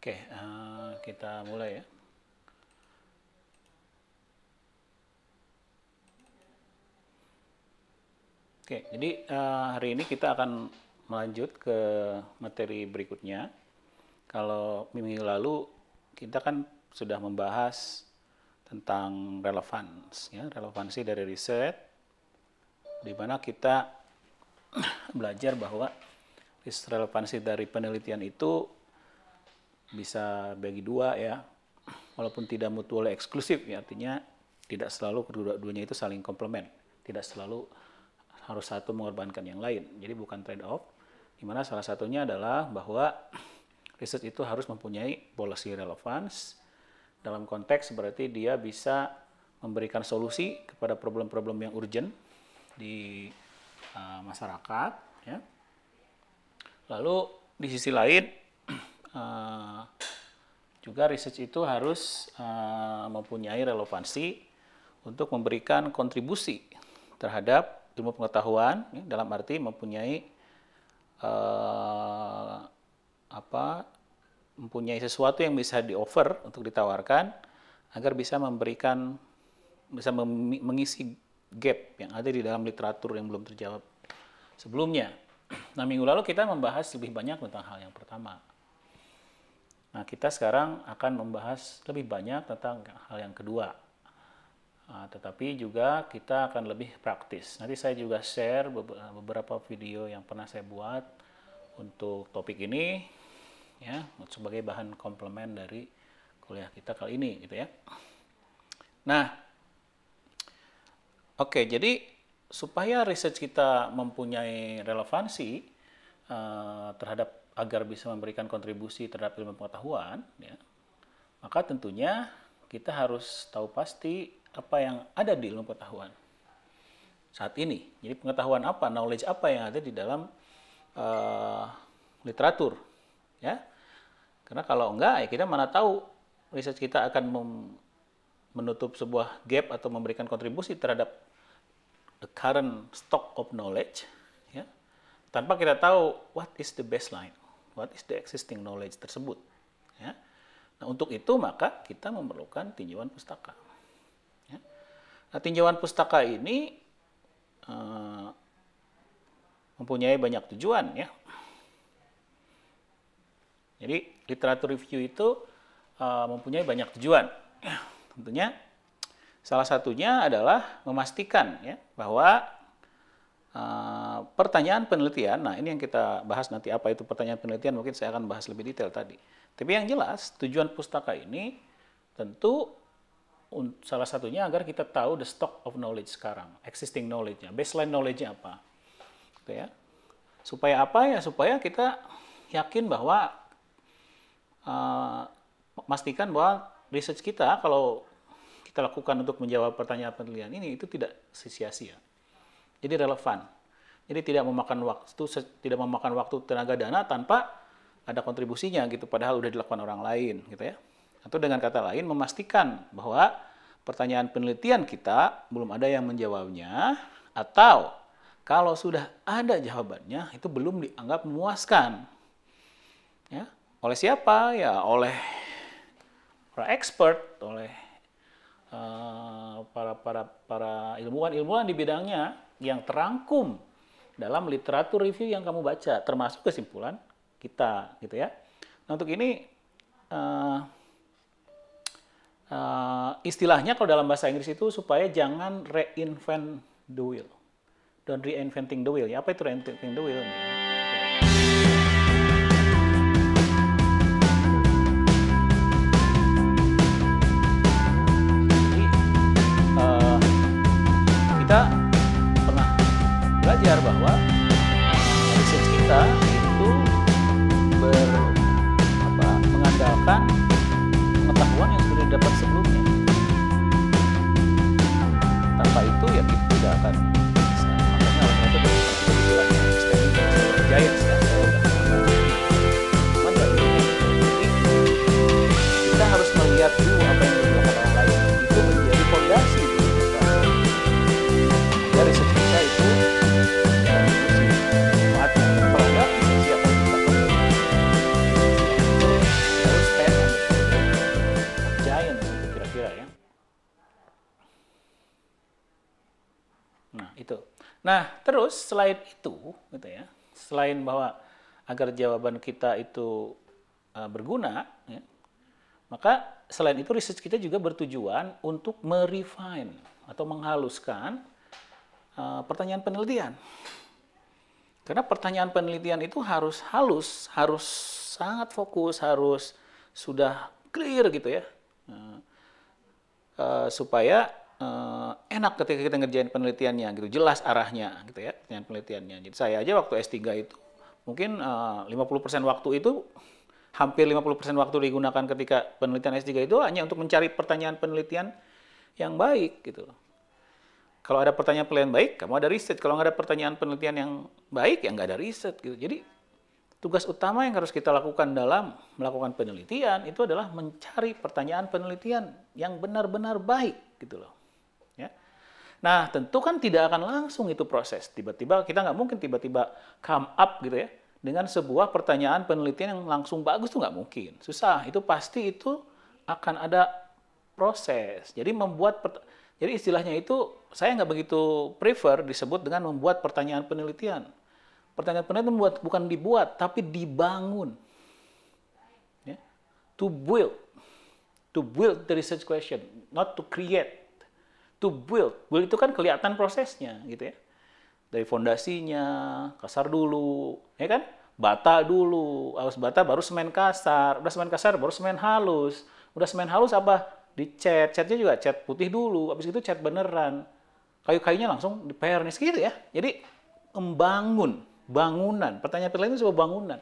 Oke, kita mulai ya. Oke, jadi hari ini kita akan melanjut ke materi berikutnya. Kalau minggu lalu kita kan sudah membahas tentang relevansi dari riset, di mana kita belajar bahwa relevansi dari penelitian itu bisa bagi dua ya, walaupun tidak mutually eksklusif ya, artinya tidak selalu kedua-duanya itu saling komplement, tidak selalu harus satu mengorbankan yang lain. Jadi bukan trade off, di mana salah satunya adalah bahwa riset itu harus mempunyai policy relevance. Dalam konteks berarti dia bisa memberikan solusi kepada problem-problem yang urgent di masyarakat ya. Lalu di sisi lain juga research itu harus mempunyai relevansi untuk memberikan kontribusi terhadap ilmu pengetahuan ya, dalam arti mempunyai mempunyai sesuatu yang bisa di-offer untuk ditawarkan agar bisa mengisi gap yang ada di dalam literatur yang belum terjawab sebelumnya. Nah, minggu lalu kita membahas lebih banyak tentang hal yang pertama. Nah, kita sekarang akan membahas lebih banyak tentang hal yang kedua. Tetapi juga kita akan lebih praktis. Nanti saya juga share beberapa video yang pernah saya buat untuk topik ini, ya, sebagai bahan komplement dari kuliah kita kali ini, gitu ya. Nah, oke, jadi supaya research kita mempunyai relevansi terhadap agar bisa memberikan kontribusi terhadap ilmu pengetahuan, ya, maka tentunya kita harus tahu pasti apa yang ada di ilmu pengetahuan saat ini. Jadi pengetahuan apa, knowledge apa yang ada di dalam literatur, ya. Karena kalau enggak, ya kita mana tahu research kita akan menutup sebuah gap atau memberikan kontribusi terhadap the current stock of knowledge, ya, tanpa kita tahu what is the baseline, what is the existing knowledge tersebut, ya. Nah, untuk itu maka kita memerlukan tinjauan pustaka. Ya. Nah, tinjauan pustaka ini mempunyai banyak tujuan, ya. Jadi literatur review itu mempunyai banyak tujuan. Tentunya salah satunya adalah memastikan ya bahwa pertanyaan penelitian, nah ini yang kita bahas nanti apa itu pertanyaan penelitian, mungkin saya akan bahas lebih detail tadi. Tapi yang jelas tujuan pustaka ini tentu salah satunya agar kita tahu the stock of knowledge sekarang, existing knowledge-nya, baseline knowledge-nya apa. Gitu ya. Supaya apa ya? Supaya kita yakin bahwa memastikan bahwa research kita kalau kita lakukan untuk menjawab pertanyaan penelitian ini itu tidak sia-sia. Jadi relevan. Jadi tidak memakan waktu tenaga dana tanpa ada kontribusinya gitu, padahal udah dilakukan orang lain gitu ya. Atau dengan kata lain memastikan bahwa pertanyaan penelitian kita belum ada yang menjawabnya, atau kalau sudah ada jawabannya itu belum dianggap memuaskan. Ya. Oleh siapa? Ya oleh para expert, oleh para ilmuwan di bidangnya yang terangkum dalam literatur review yang kamu baca, termasuk kesimpulan kita, gitu ya. Nah, untuk ini istilahnya kalau dalam bahasa Inggris itu supaya jangan reinvent the wheel, don't reinventing the wheel. Ya, apa itu reinventing the wheel? Kita pernah belajar bahwa research kita itu mengandalkan pengetahuan yang sudah didapat sebelumnya. Tanpa itu ya kita tidak akan bisa. Makanya oleh itu istilahnya epistemic. Nah, terus selain itu, gitu ya, selain bahwa agar jawaban kita itu berguna, ya, maka selain itu research kita juga bertujuan untuk merefine atau menghaluskan pertanyaan penelitian. Karena pertanyaan penelitian itu harus halus, harus sangat fokus, harus sudah clear gitu ya. Supaya enak ketika kita ngerjain penelitiannya gitu, jelas arahnya gitu ya, penelitiannya. Jadi saya aja waktu S3 itu mungkin 50% waktu itu, hampir 50% waktu digunakan ketika penelitian S3 itu hanya untuk mencari pertanyaan penelitian yang baik gitu loh. Kalau ada pertanyaan penelitian baik, kamu ada riset. Kalau nggak ada pertanyaan penelitian yang baik, ya nggak ada riset gitu. Jadi tugas utama yang harus kita lakukan dalam melakukan penelitian itu adalah mencari pertanyaan penelitian yang benar-benar baik gitu loh. Ya. Nah, tentu kan tidak akan langsung itu proses. Tiba-tiba kita nggak mungkin tiba-tiba come up gitu ya dengan sebuah pertanyaan penelitian yang langsung bagus, tuh nggak mungkin. Susah. Itu pasti itu akan ada proses. Jadi istilahnya itu saya nggak begitu prefer disebut dengan membuat pertanyaan penelitian. Pertanyaan penelitian bukan dibuat, tapi dibangun. Ya. To build the research question, not to create. To build itu kan kelihatan prosesnya, gitu ya. Dari fondasinya, kasar dulu, ya kan? Bata dulu, harus bata baru semen kasar, udah semen kasar baru semen halus. Udah semen halus apa? Dicat, catnya juga cat putih dulu, habis itu cat beneran. Kayu-kayunya langsung di pernis gitu ya. Jadi membangun bangunan, pertanyaan penelitian itu sebuah bangunan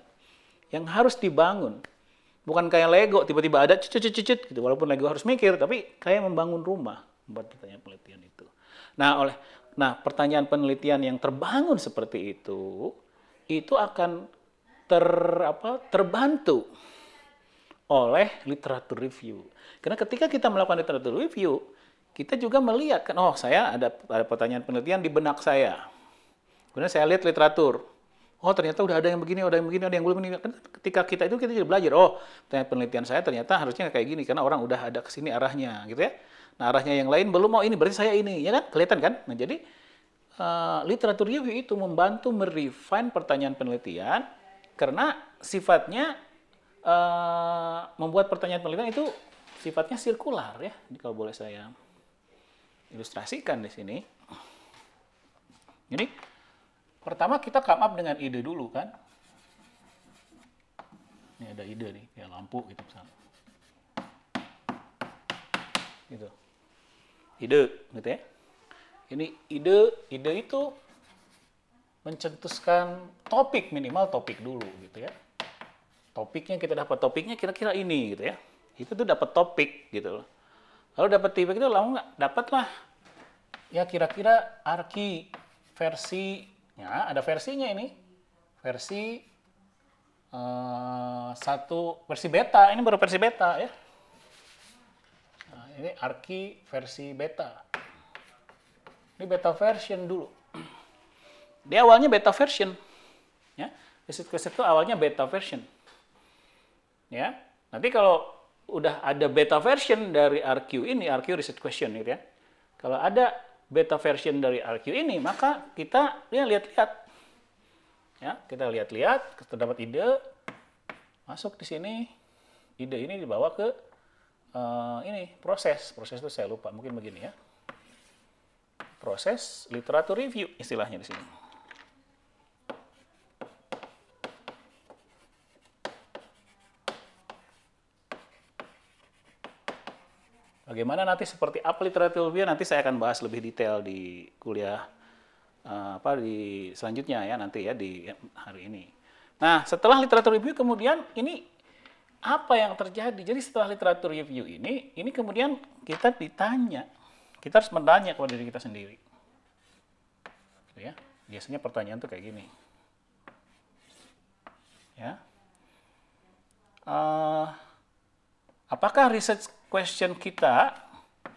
yang harus dibangun. Bukan kayak Lego, tiba-tiba ada cucut gitu. Walaupun Lego harus mikir, tapi kayak membangun rumah buat pertanyaan penelitian itu. Nah, pertanyaan penelitian yang terbangun seperti itu akan terbantu oleh literatur review. Karena ketika kita melakukan literatur review, kita juga melihat kan, oh saya ada pertanyaan penelitian di benak saya. Kemudian saya lihat literatur. Oh ternyata udah ada yang begini, ada yang begini, ada yang belum begini. Ketika kita jadi belajar, oh pertanyaan penelitian saya ternyata harusnya kayak gini karena orang udah ada kesini arahnya, gitu ya. Nah arahnya yang lain belum, oh ini berarti saya ini, ya kan? Kelihatan kan? Nah jadi literatur review itu membantu merefine pertanyaan penelitian karena sifatnya membuat pertanyaan penelitian itu sifatnya sirkular ya. Jadi kalau boleh saya ilustrasikan di sini. Jadi pertama kita come up dengan ide dulu kan. Ini ada ide nih, kayak lampu gitu misalnya. Gitu. Ide gitu ya. Ini ide itu mencetuskan topik, minimal topik dulu gitu ya. Topiknya kita dapat topiknya kira-kira ini gitu ya. Itu tuh dapat topik gitu loh. Lalu dapat topik itu lama nggak? Dapatlah ya kira-kira arki versinya, ada versinya ini. Versi versi beta, ini baru versi beta ya. Nah, ini arki versi beta. Ini beta version dulu. Dia awalnya beta version. Ya, visit itu awalnya beta version. Ya, nanti kalau udah ada beta version dari RQ ini, RQ research question gitu ya. Kalau ada beta version dari RQ ini, maka kita lihat-lihat. Ya, kita lihat-lihat, kita dapat ide, masuk di sini, ide ini dibawa ke ini proses itu saya lupa, mungkin begini ya. Proses literatur review istilahnya di sini. Bagaimana nanti seperti apa literatur review nanti saya akan bahas lebih detail di kuliah di selanjutnya ya nanti ya di hari ini. Nah, setelah literatur review kemudian ini apa yang terjadi? Jadi setelah literatur review ini kemudian kita ditanya. Kita harus bertanya kepada diri kita sendiri. Gitu ya. Biasanya pertanyaan tuh kayak gini. Ya. Apakah research question kita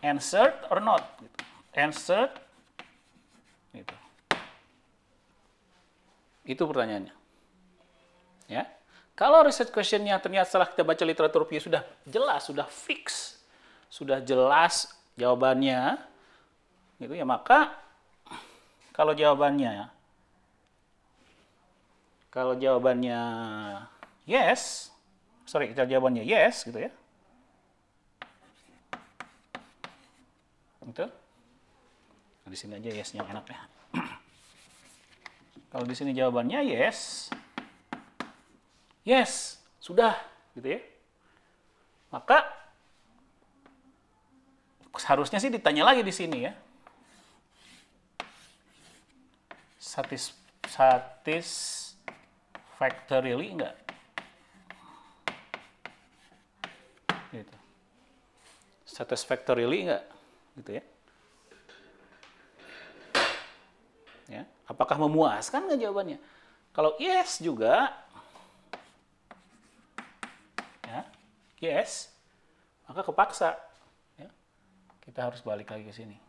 answered or not? Gitu. Answered, gitu. Itu pertanyaannya. Ya, kalau research questionnya ternyata setelah kita baca literatur review sudah jelas, sudah fix, sudah jelas jawabannya, gitu ya, maka Kalau jawabannya yes, kalau jawabannya yes gitu ya. Gitu. Nah, di sini aja yes-nya enak ya. Kalau di sini jawabannya yes, sudah gitu ya. Maka harusnya sih ditanya lagi di sini ya. Satisfactorily enggak? Gitu. Satisfactorily enggak? Gitu ya. Ya, apakah memuaskan nggak jawabannya? Kalau yes juga, ya, yes, maka kepaksa. Ya, kita harus balik lagi ke sini.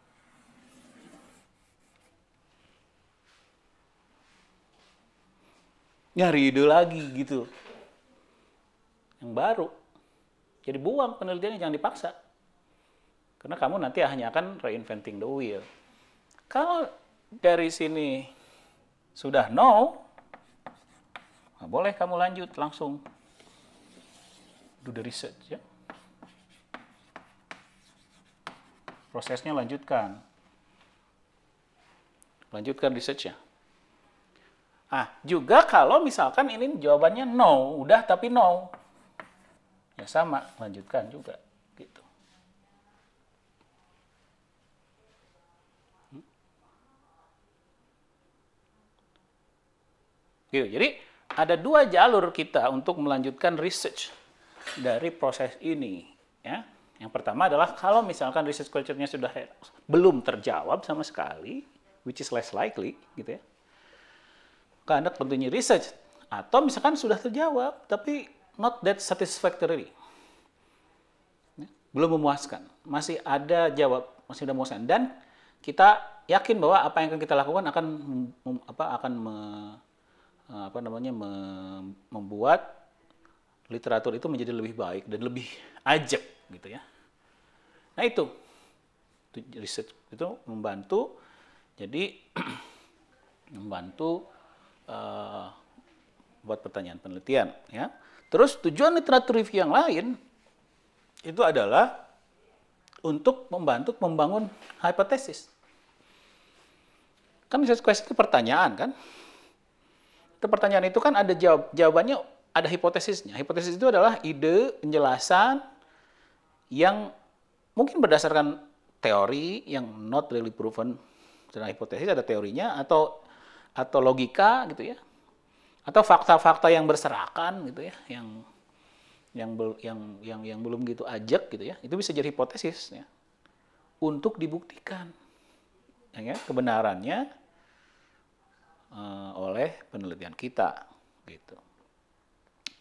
Nyari ide lagi gitu. Yang baru. Jadi buang penelitiannya, jangan dipaksa. Karena kamu nanti hanya akan reinventing the wheel. Kalau dari sini sudah no, nah boleh kamu lanjut langsung do the research ya. Prosesnya lanjutkan. Lanjutkan research-nya. Juga kalau misalkan ini jawabannya no, udah tapi no. Ya sama, lanjutkan juga gitu. Gitu. Jadi ada dua jalur kita untuk melanjutkan research dari proses ini. Ya. Yang pertama adalah kalau misalkan research culture-nya sudah belum terjawab sama sekali, which is less likely, gitu ya. Maka Anda continue research. Atau misalkan sudah terjawab, tapi not that satisfactory. Belum memuaskan. Masih ada jawab, masih ada memuaskan. Dan kita yakin bahwa apa yang akan kita lakukan akan membuat literatur itu menjadi lebih baik dan lebih ajak gitu ya. Nah itu research itu membantu, jadi membantu buat pertanyaan penelitian ya. Terus tujuan literatur review yang lain itu adalah untuk membantu membangun hipotesis. Kan research question itu pertanyaan kan? Pertanyaan itu kan ada jawabannya, ada hipotesisnya. Hipotesis itu adalah ide, penjelasan yang mungkin berdasarkan teori yang not really proven. Secara hipotesis ada teorinya atau logika gitu ya. Atau fakta-fakta yang berserakan gitu ya, yang belum gitu ajak gitu ya. Itu bisa jadi hipotesis ya. Untuk dibuktikan ya, kebenarannya oleh penelitian kita gitu.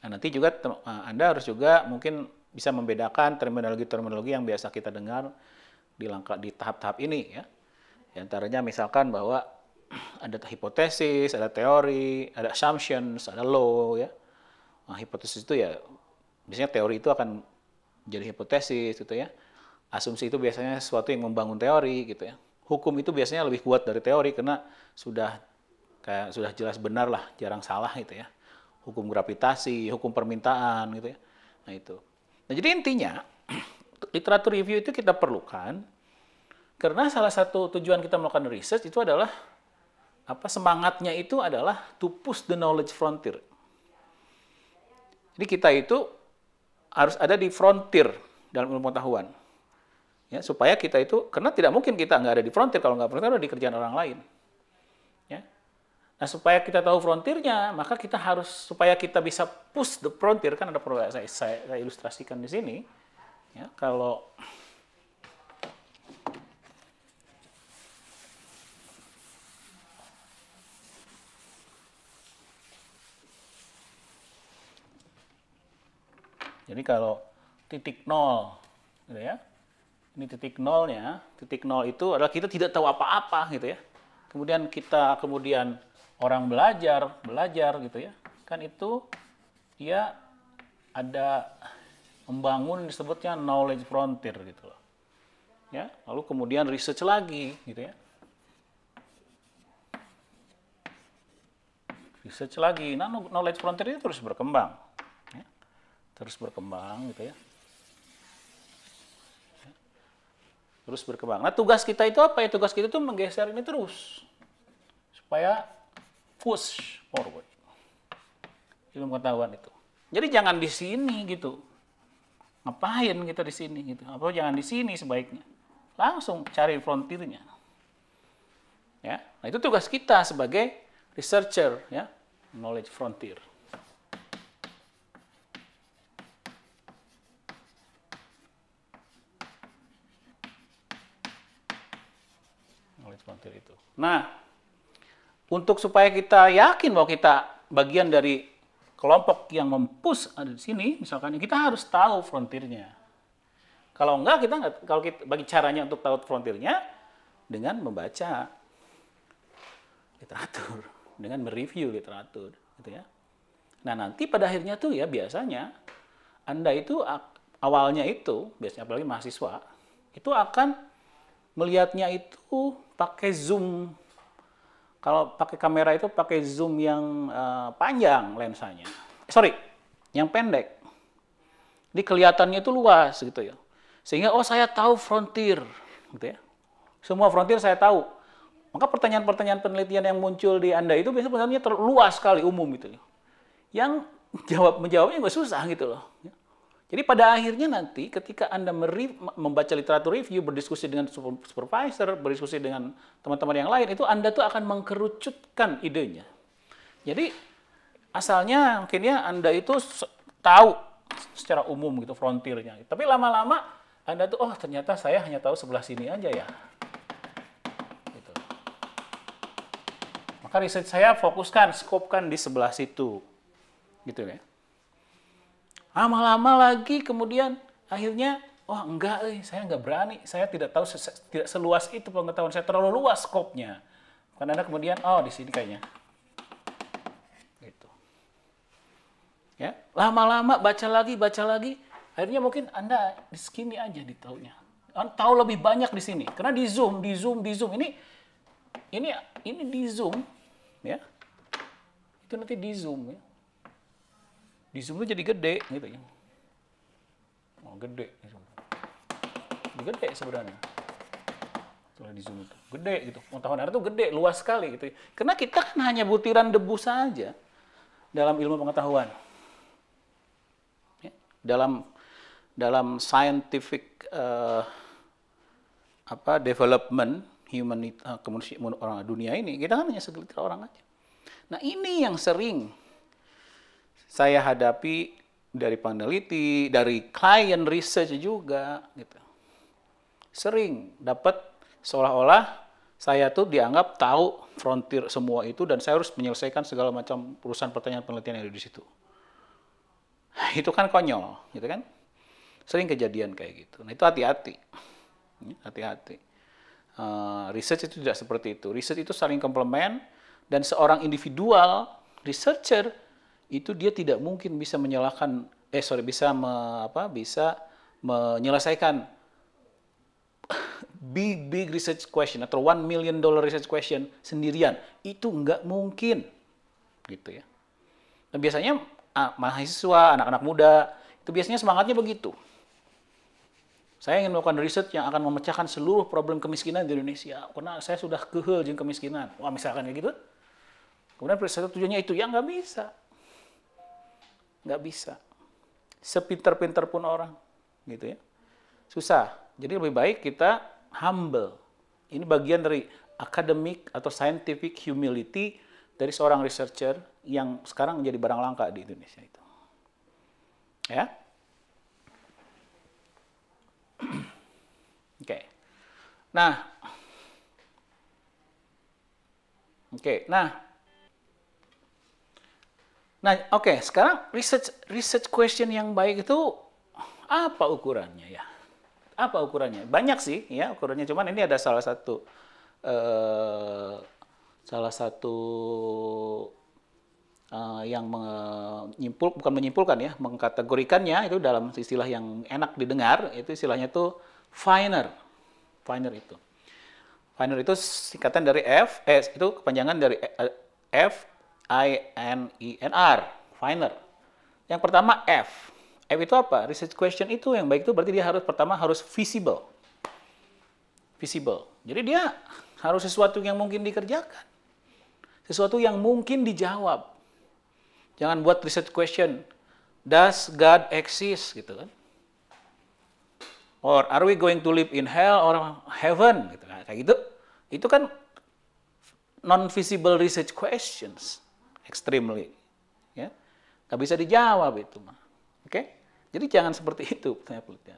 Nah, nanti juga Anda harus juga mungkin bisa membedakan terminologi-terminologi yang biasa kita dengar di tahap-tahap ini ya. Di antaranya misalkan bahwa ada hipotesis, ada teori, ada assumptions, ada law ya. Nah, hipotesis itu ya biasanya teori itu akan jadi hipotesis gitu ya. Asumsi itu biasanya sesuatu yang membangun teori gitu ya. Hukum itu biasanya lebih kuat dari teori karena sudah jelas benar lah, jarang salah gitu ya. Hukum gravitasi, hukum permintaan gitu ya. Nah itu. Nah jadi intinya literatur review itu kita perlukan karena salah satu tujuan kita melakukan research itu adalah semangatnya itu adalah to push the knowledge frontier. Jadi kita itu harus ada di frontier dalam ilmu pengetahuan. Ya, supaya kita itu, karena tidak mungkin kita nggak ada di frontier, kalau nggak frontier ada di kerjaan orang lain. Ya. Nah, supaya kita tahu frontiernya, maka kita harus, supaya kita bisa push the frontier, kan ada program saya ilustrasikan di sini. Ya, kalau jadi kalau titik nol, gitu ya. Ini titik nolnya, titik nol itu adalah kita tidak tahu apa-apa gitu ya. Kemudian orang belajar gitu ya. Kan itu dia ada membangun disebutnya knowledge frontier gitu loh. Ya, lalu kemudian research lagi gitu ya. research lagi. Nah, knowledge frontier itu terus berkembang. Ya. Terus berkembang gitu ya. Terus berkembang. Nah, tugas kita itu apa ya? Tugas kita itu menggeser ini terus. Supaya push forward. Ilmu pengetahuan itu. Jadi jangan di sini gitu. Ngapain kita di sini gitu? Apa jangan di sini sebaiknya. Langsung cari frontiernya. Ya. Nah, itu tugas kita sebagai researcher ya, knowledge frontier. Knowledge frontier itu. Nah, untuk supaya kita yakin bahwa kita bagian dari kelompok yang mempush ada di sini, misalkan kita harus tahu frontiernya. Kalau enggak, kalau kita bagi caranya untuk tahu frontiernya dengan membaca literatur, dengan mereview literatur, gitu ya. Nah, nanti pada akhirnya tuh ya biasanya Anda itu awalnya itu, biasanya apalagi mahasiswa, itu akan melihatnya itu pakai zoom. Kalau pakai kamera itu pakai zoom yang panjang lensanya. Yang pendek. Jadi kelihatannya itu luas gitu ya. Sehingga saya tahu frontier, gitu ya. Semua frontier saya tahu. Maka pertanyaan-pertanyaan penelitian yang muncul di Anda itu biasanya luas sekali, umum gitu. Yang menjawabnya juga susah gitu loh. Jadi pada akhirnya nanti ketika Anda membaca literatur review, berdiskusi dengan supervisor, berdiskusi dengan teman-teman yang lain, itu Anda tuh akan mengkerucutkan idenya. Jadi asalnya mungkinnya Anda itu tahu secara umum gitu frontiernya. Tapi lama-lama Anda tuh, ternyata saya hanya tahu sebelah sini aja ya. Maka riset saya fokuskan, skopkan di sebelah situ. Gitu ya. Lama-lama lagi kemudian akhirnya, saya nggak berani. Saya tidak tahu, tidak seluas itu pengetahuan saya, terlalu luas skopnya. Karena Anda kemudian, di sini kayaknya. Gitu. Ya, lama-lama baca lagi. Akhirnya mungkin Anda di sini aja ditaunya. Tahu lebih banyak di sini. Karena di zoom. Ini di zoom. Ya, itu nanti di zoom ya. Di zoom itu jadi gede gitu ya. Gede sebenarnya. Setelah di zoom itu gede gitu. Pengetahuan Anda tuh gede, luas sekali gitu. Karena kita kan hanya butiran debu saja dalam ilmu pengetahuan. Ya, dalam scientific development orang dunia ini, kita kan hanya segelintir orang aja. Nah, ini yang sering saya hadapi dari peneliti, dari klien research juga, gitu. Sering dapat seolah-olah saya tuh dianggap tahu frontier semua itu dan saya harus menyelesaikan segala macam urusan pertanyaan penelitian yang ada di situ. Itu kan konyol, gitu kan? Sering kejadian kayak gitu. Nah, itu hati-hati. Research itu tidak seperti itu. Research itu saling komplement dan seorang individual researcher itu dia tidak mungkin bisa bisa menyelesaikan big research question atau $1 million research question sendirian. Itu nggak mungkin, gitu ya. Nah, biasanya mahasiswa, anak-anak muda itu biasanya semangatnya begitu. Saya ingin melakukan riset yang akan memecahkan seluruh problem kemiskinan di Indonesia. Karena saya sudah kehel jeung kemiskinan. Wah, misalkan kayak gitu. Kemudian riset tujuannya itu, ya nggak bisa. Nggak bisa. Sepinter-pinter pun orang. Gitu ya. Susah. Jadi lebih baik kita humble. Ini bagian dari academic atau scientific humility dari seorang researcher yang sekarang menjadi barang langka di Indonesia itu. Ya. Oke. Sekarang research question yang baik itu apa ukurannya ya? Apa ukurannya? Banyak sih ya ukurannya, cuman ini ada salah satu yang bukan menyimpulkan ya, mengkategorikannya itu dalam istilah yang enak didengar, itu istilahnya itu Viner. Viner itu singkatan dari itu kepanjangan dari F, F-I-N-E-R, finer. Yang pertama F. F itu apa? Research question itu yang baik itu berarti dia pertama harus visible. Visible. Jadi dia harus sesuatu yang mungkin dikerjakan. Sesuatu yang mungkin dijawab. Jangan buat research question. Does God exist? Gitu kan. Or are we going to live in hell or heaven? Gitu kan. Kayak gitu. Itu kan non-visible research questions. Extremely. Ya. Nggak bisa dijawab itu mah. Oke? Jadi jangan seperti itu penelitian.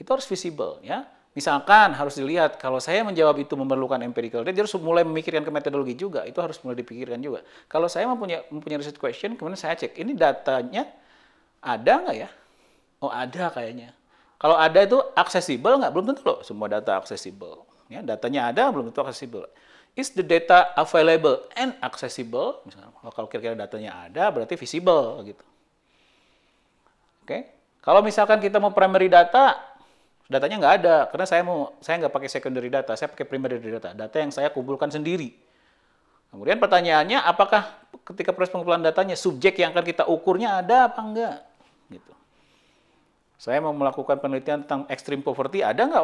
Itu harus visible. Ya. Misalkan harus dilihat, kalau saya menjawab itu memerlukan empirical data, dia harus mulai memikirkan ke metodologi juga. Itu harus mulai dipikirkan juga. Kalau saya mempunyai research question, kemudian saya cek, ini datanya ada nggak ya? Oh ada kayaknya. Kalau ada itu accessible nggak? Belum tentu loh semua data accessible. Ya, datanya ada, belum tentu accessible. Is the data available and accessible? Misalnya, kalau kira-kira datanya ada, berarti visible gitu. Oke. Kalau misalkan kita mau primary data, datanya nggak ada, karena saya nggak pakai secondary data, saya pakai primary data, data yang saya kumpulkan sendiri. Kemudian pertanyaannya, apakah ketika proses pengumpulan datanya, subjek yang akan kita ukurnya ada apa enggak? Gitu. Saya mau melakukan penelitian tentang extreme poverty, ada nggak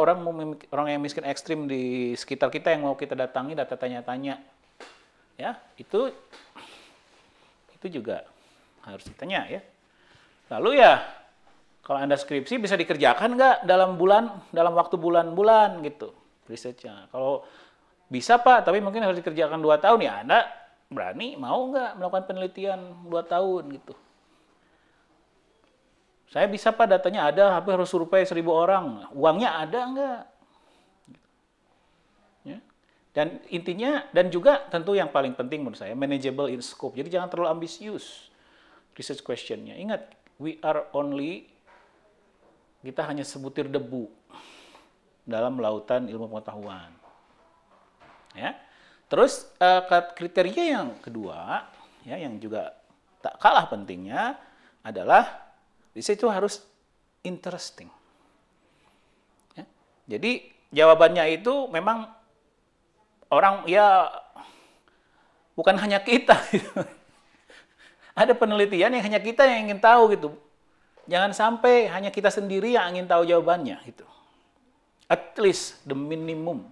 orang yang miskin ekstrim di sekitar kita yang mau kita datangi, data tanya-tanya? Ya, itu juga harus ditanya ya. Lalu ya, kalau Anda skripsi bisa dikerjakan nggak dalam waktu bulan-bulan gitu risetnya. Kalau bisa Pak, tapi mungkin harus dikerjakan 2 tahun ya Anda berani mau nggak melakukan penelitian 2 tahun gitu. Saya bisa Pak, datanya ada, tapi harus survei 1.000 orang. Uangnya ada nggak? Ya. Dan intinya, dan juga tentu yang paling penting menurut saya, manageable in scope. Jadi jangan terlalu ambisius research question-nya. Ingat, kita hanya sebutir debu dalam lautan ilmu pengetahuan. Ya. Terus kriteria yang kedua, ya, yang juga tak kalah pentingnya adalah riset itu harus interesting. Ya. Jadi jawabannya itu memang orang ya bukan hanya kita. Ada penelitian yang hanya kita yang ingin tahu gitu. Jangan sampai hanya kita sendiri yang ingin tahu jawabannya. Gitu. At least the minimum.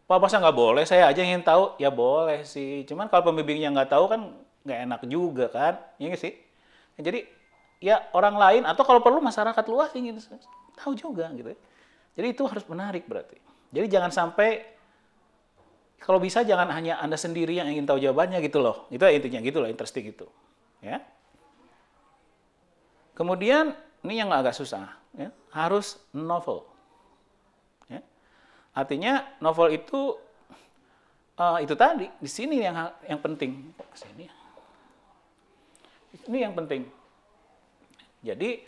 Pak, masa nggak boleh? Saya aja yang ingin tahu. Ya boleh sih. Cuman kalau pembimbingnya nggak tahu kan nggak enak juga kan. Iya nggak sih? Jadi ya orang lain atau kalau perlu masyarakat luas ingin tahu juga. Gitu. Jadi itu harus menarik berarti. Jadi jangan sampai, kalau bisa jangan hanya Anda sendiri yang ingin tahu jawabannya gitu loh. Itu intinya gitu loh, interesting itu. Ya. Kemudian, ini yang agak susah, ya, harus novel. Ya. Artinya novel itu tadi, di sini yang penting. Kesini. Ini yang penting. Jadi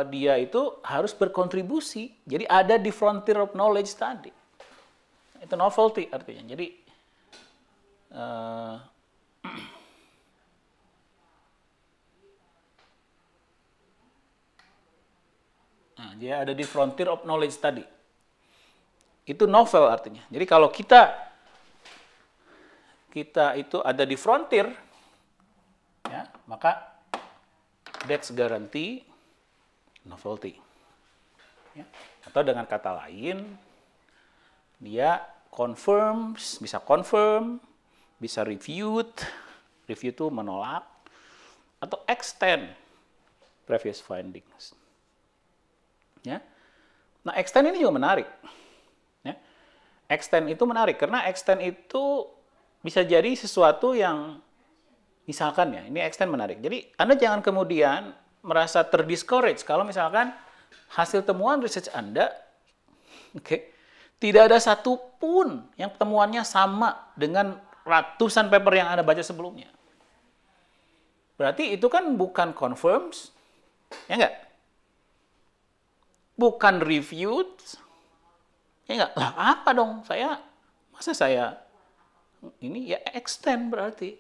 dia itu harus berkontribusi. Jadi ada di frontier of knowledge tadi. Itu novelty artinya. Jadi dia ada di frontier of knowledge tadi. Itu novel artinya. Jadi kalau kita itu ada di frontier, ya, maka that's guarantee novelty. Ya. Atau dengan kata lain, dia bisa confirm, bisa review itu menolak, atau extend previous findings. Ya. Nah, extend ini juga menarik. Ya. Extend itu menarik karena extend itu bisa jadi sesuatu yang misalkan ya, ini extend menarik. Jadi Anda jangan kemudian merasa terdiscourage kalau misalkan hasil temuan research Anda, tidak ada satupun yang temuannya sama dengan ratusan paper yang Anda baca sebelumnya. Berarti itu kan bukan confirms, ya enggak? Bukan reviewed, ya enggak? Lah apa dong? Masa saya ini ya extend berarti.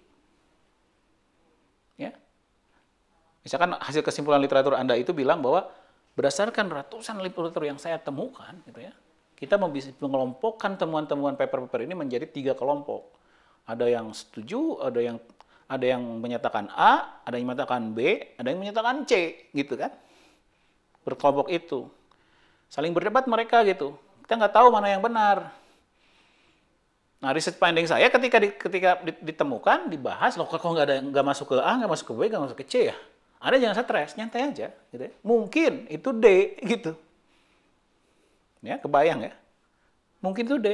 Ya. Misalkan hasil kesimpulan literatur Anda itu bilang bahwa berdasarkan ratusan literatur yang saya temukan, gitu ya, kita bisa mengelompokkan temuan-temuan paper-paper ini menjadi 3 kelompok. Ada yang setuju, ada yang menyatakan A, ada yang menyatakan B, ada yang menyatakan C, gitu kan? Berkelompok itu. Saling berdebat mereka gitu. Kita nggak tahu mana yang benar. Nah, research finding saya ketika ditemukan, dibahas, loh kok nggak masuk ke A, nggak masuk ke B, nggak masuk ke C ya? Ada jangan stres, nyantai aja. Gitu ya. Mungkin itu D, gitu. Ya, kebayang ya? Mungkin itu D.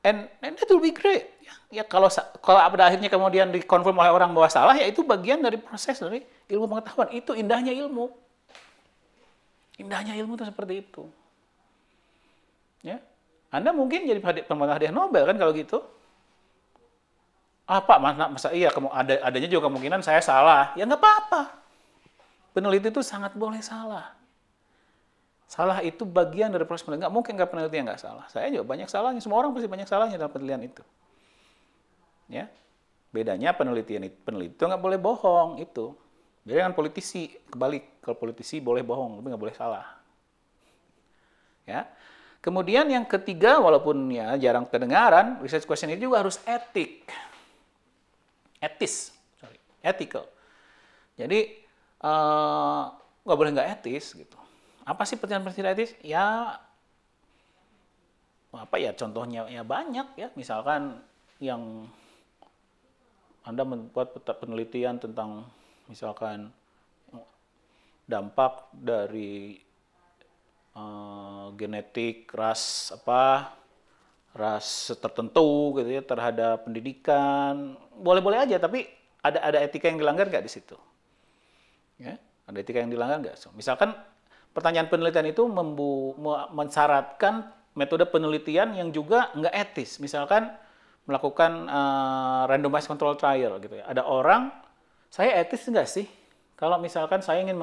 And that will be great. Ya kalau pada akhirnya kemudian dikonfirm oleh orang bahwa salah, ya itu bagian dari proses dari ilmu pengetahuan. Itu indahnya ilmu. Indahnya ilmu itu seperti itu. Ya, Anda mungkin jadi pemenang hadiah Nobel kan kalau gitu. Apa masa iya adanya juga kemungkinan saya salah. Ya nggak apa-apa. Peneliti itu sangat boleh salah. Salah itu bagian dari proses penelitian. Nggak mungkin nggak peneliti yang nggak salah. Saya juga banyak salahnya. Semua orang pasti banyak salahnya dalam penelitian itu. Ya, bedanya peneliti itu nggak boleh bohong itu. Beda dengan politisi, kebalik. Kalau politisi boleh bohong, tapi nggak boleh salah. Ya. Kemudian yang ketiga, walaupun ya jarang kedengaran, research question itu juga harus ethical. Jadi nggak boleh nggak etis gitu. Apa sih pertanyaan tidak etis? Ya apa ya contohnya ya banyak ya. Misalkan yang Anda membuat penelitian tentang misalkan dampak dari genetik ras tertentu gitu ya terhadap pendidikan, boleh-boleh aja, tapi ada etika yang dilanggar nggak di situ? Ya, ada etika yang dilanggar nggak? So, misalkan pertanyaan penelitian itu mensyaratkan metode penelitian yang juga nggak etis, misalkan melakukan randomized control trial gitu ya. Ada orang, saya etis nggak sih kalau misalkan saya ingin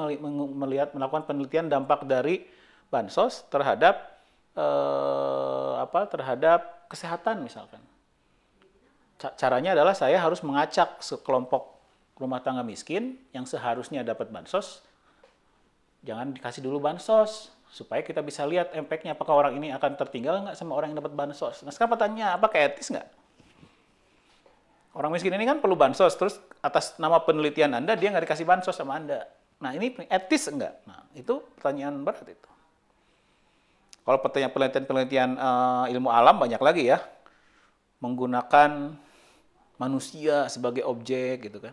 melakukan penelitian dampak dari bansos terhadap terhadap kesehatan misalkan. Caranya adalah saya harus mengacak sekelompok rumah tangga miskin yang seharusnya dapat bansos, jangan dikasih dulu bansos supaya kita bisa lihat impact-nya, apakah orang ini akan tertinggal nggak sama orang yang dapat bansos. Nah sekarang pertanyaannya, apakah etis nggak? Orang miskin ini kan perlu bansos, terus atas nama penelitian Anda dia nggak dikasih bansos sama Anda. Nah ini etis nggak? Nah itu pertanyaan berat itu. Kalau penelitian ilmu alam banyak lagi ya, menggunakan manusia sebagai objek gitu kan,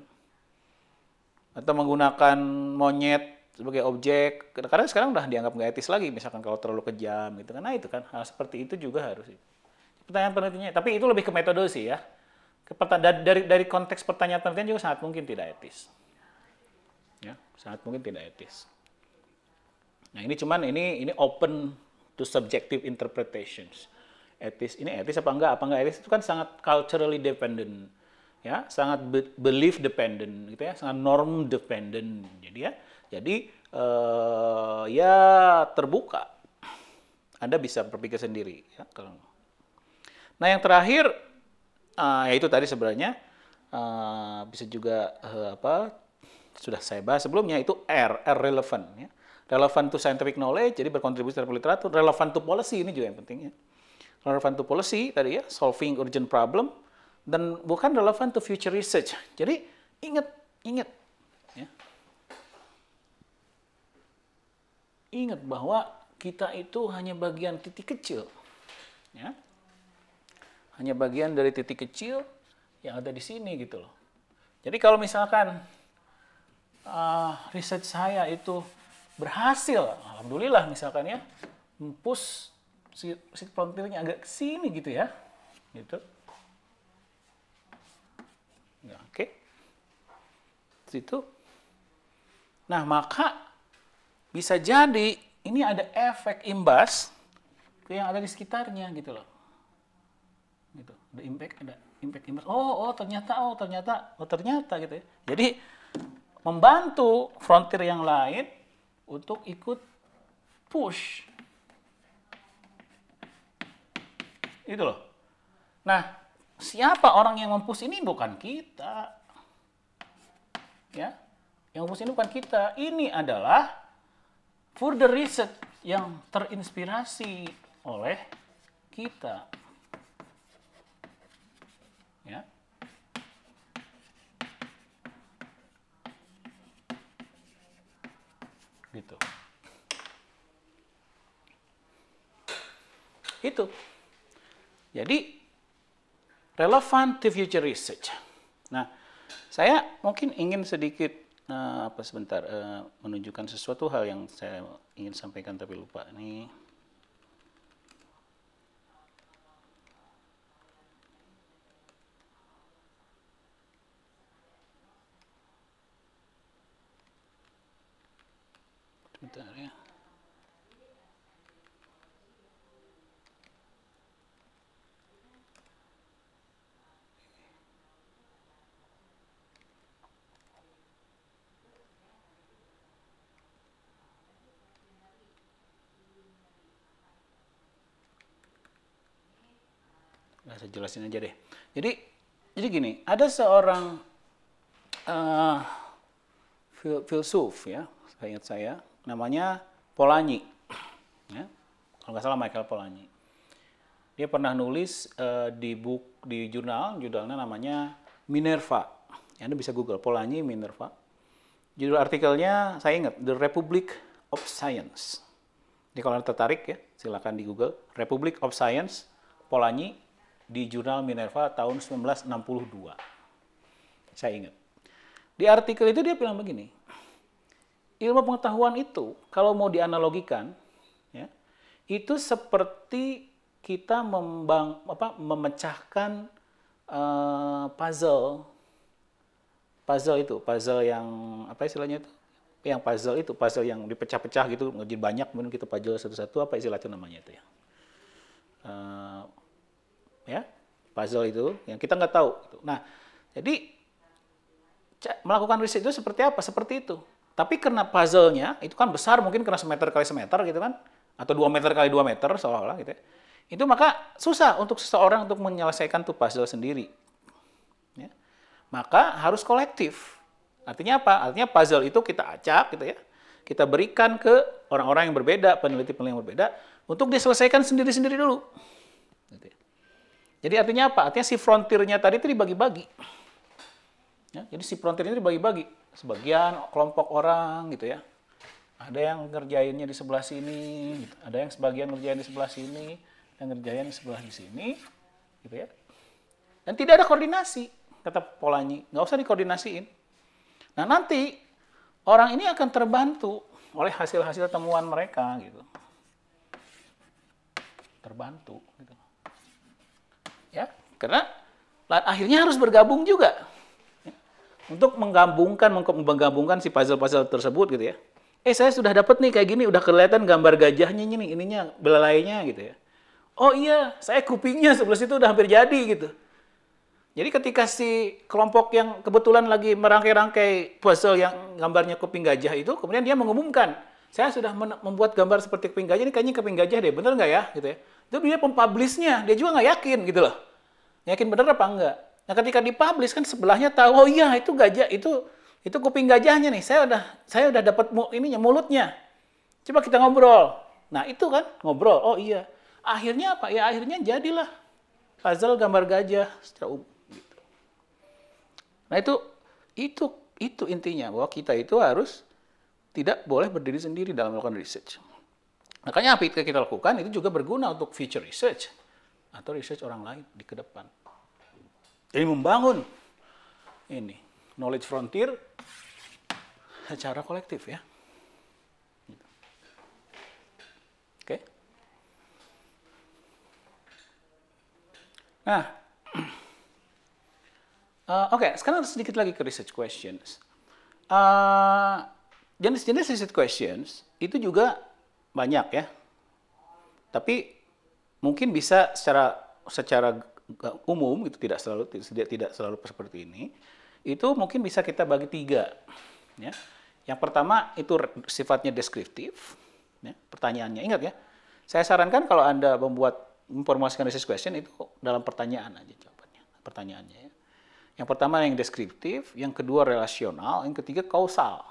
atau menggunakan monyet sebagai objek, karena sekarang udah dianggap nggak etis lagi, misalkan kalau terlalu kejam gitu kan. Nah itu kan hal seperti itu juga harus. Pertanyaan penelitiannya, tapi itu lebih ke metode sih ya. Dari konteks pertanyaan penelitian juga sangat mungkin tidak etis. Ya, sangat mungkin tidak etis. Nah ini open to subjective interpretations. Ini etis apa enggak etis itu kan sangat culturally dependent, ya, sangat belief dependent, gitu ya, sangat norm dependent. Jadi ya terbuka. Anda bisa berpikir sendiri. Ya, nah yang terakhir, yaitu tadi sebenarnya bisa juga sudah saya bahas sebelumnya, itu R relevant. Ya. Relevant to scientific knowledge, jadi berkontribusi terhadap literatur. Relevant to policy, ini juga yang penting ya. Relevant to policy tadi ya, solving urgent problem, dan bukan relevant to future research. Jadi ingat ya. Ingat bahwa kita itu hanya bagian titik kecil. Ya. Hanya bagian dari titik kecil yang ada di sini gitu loh. Jadi kalau misalkan riset saya itu berhasil, alhamdulillah misalkan ya, push si frontiernya agak ke sini gitu ya, gitu. Ya, oke. Situ. Nah maka bisa jadi ini ada efek imbas yang ada di sekitarnya gitu loh. Gitu. Ada impact imbas. Ternyata gitu ya. Jadi membantu frontier yang lain untuk ikut push. Itu loh. Nah, siapa orang yang mempush ini? Bukan kita. Ya. Yang mempush ini bukan kita. Ini adalah further research yang terinspirasi oleh kita. Ya. gitu. Itu. Jadi relevant to future research. Nah, saya mungkin ingin sedikit menunjukkan sesuatu hal yang saya ingin sampaikan tapi lupa nih. Sebentar ya. Nah, saya jelasin aja deh. Jadi gini, ada seorang filsuf ya, ingat saya, namanya Polanyi. Ya, kalau nggak salah Michael Polanyi. Dia pernah nulis di jurnalnya namanya Minerva. Ya, Anda bisa Google Polanyi Minerva. Judul artikelnya saya ingat, The Republic of Science. Jadi kalau Anda tertarik ya, silakan di Google Republic of Science Polanyi di jurnal Minerva tahun 1962. Saya ingat. Di artikel itu dia bilang begini, ilmu pengetahuan itu kalau mau dianalogikan, ya, itu seperti kita memecahkan puzzle yang apa istilahnya itu, yang puzzle yang dipecah-pecah gitu, jadi banyak, kemudian kita puzzle satu-satu, apa istilah itu namanya itu ya, puzzle itu yang kita nggak tahu. Nah, jadi melakukan riset itu seperti apa? Seperti itu. Tapi karena puzzle-nya itu kan besar, mungkin karena semeter kali semeter gitu kan, atau 2 meter kali 2 meter seolah-olah gitu ya. Itu maka susah untuk seseorang untuk menyelesaikan tuh puzzle sendiri. Ya. Maka harus kolektif. Artinya apa? Artinya puzzle itu kita acak gitu ya. Kita berikan ke orang-orang yang berbeda, peneliti-peneliti yang berbeda, untuk diselesaikan sendiri-sendiri dulu. Gitu ya. Jadi artinya apa? Artinya si frontier-nya tadi itu dibagi-bagi. Ya, jadi si frontier ini dibagi-bagi. Sebagian kelompok orang gitu ya. Ada yang ngerjainnya di sebelah sini, gitu. Ada yang sebagian ngerjain di sebelah sini, yang ngerjain di sebelah di sini, gitu ya. Dan tidak ada koordinasi, kata Polanyi. Nggak usah dikoordinasiin. Nah, nanti orang ini akan terbantu oleh hasil-hasil temuan mereka, gitu. Terbantu, gitu. Ya, karena akhirnya harus bergabung juga. Untuk menggabungkan si puzzle-puzzle tersebut gitu ya. Saya sudah dapat nih kayak gini, udah kelihatan gambar gajahnya nih, ininya, belalainya gitu ya. Oh iya, saya kupingnya sebelah situ udah hampir jadi gitu. Jadi ketika si kelompok yang kebetulan lagi merangkai-rangkai puzzle yang gambarnya kuping gajah itu, kemudian dia mengumumkan, saya sudah membuat gambar seperti kuping gajah, ini kayaknya kuping gajah deh, bener nggak ya? Gitu ya. Itu dia pempublishnya, dia juga nggak yakin gitu loh. Yakin bener apa enggak? Nah, ketika dipublish kan sebelahnya tahu, oh iya itu gajah, itu kuping gajahnya nih. Saya udah dapat mulutnya. Coba kita ngobrol. Nah, itu kan ngobrol. Oh iya. Akhirnya apa? Ya akhirnya jadilah puzzle gambar gajah secara umum gitu. Nah, itu intinya bahwa kita itu harus tidak boleh berdiri sendiri dalam melakukan research. Makanya apa yang kita lakukan itu juga berguna untuk future research atau research orang lain di ke depan. Jadi membangun ini knowledge frontier secara kolektif ya. Oke. Nah, oke, sekarang sedikit lagi ke research questions. Jenis-jenis research questions itu juga banyak ya. Tapi mungkin bisa secara umum itu tidak selalu seperti ini. Itu mungkin bisa kita bagi 3 ya. Yang pertama itu sifatnya deskriptif ya, pertanyaannya. Ingat ya, saya sarankan kalau Anda memformulasikan research question itu dalam pertanyaan aja jawabannya, pertanyaannya ya. Yang pertama yang deskriptif, yang kedua relasional, yang ketiga kausal.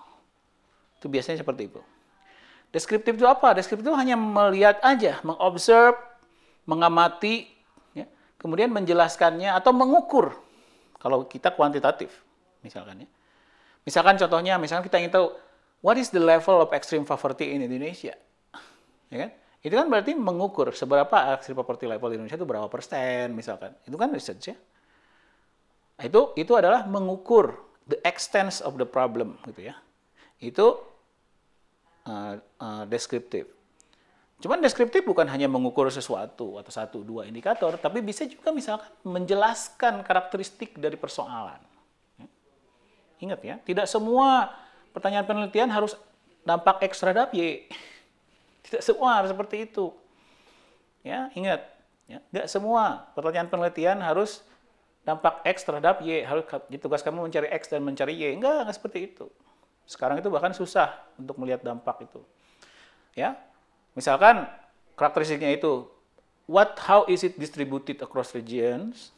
Itu biasanya seperti itu. Deskriptif itu apa? Deskriptif itu hanya melihat aja, mengobserve, mengamati, kemudian menjelaskannya atau mengukur kalau kita kuantitatif misalkan ya. Misalkan contohnya, misalkan kita ingin tahu what is the level of extreme poverty in Indonesia? Ya kan? Itu kan berarti mengukur seberapa extreme poverty level di Indonesia itu berapa persen misalkan. Itu kan research ya. Itu adalah mengukur the extent of the problem gitu ya. Itu deskriptif. Cuman deskriptif bukan hanya mengukur sesuatu atau satu dua indikator, tapi bisa juga misalkan menjelaskan karakteristik dari persoalan. Ingat ya, tidak semua pertanyaan penelitian harus dampak X terhadap Y. Tidak semua harus seperti itu. Ya, ingat, ya, tidak semua pertanyaan penelitian harus dampak X terhadap Y. Harus tugas kamu mencari X dan mencari Y. Enggak seperti itu. Sekarang itu bahkan susah untuk melihat dampak itu. Ya, misalkan karakteristiknya itu, how is it distributed across regions?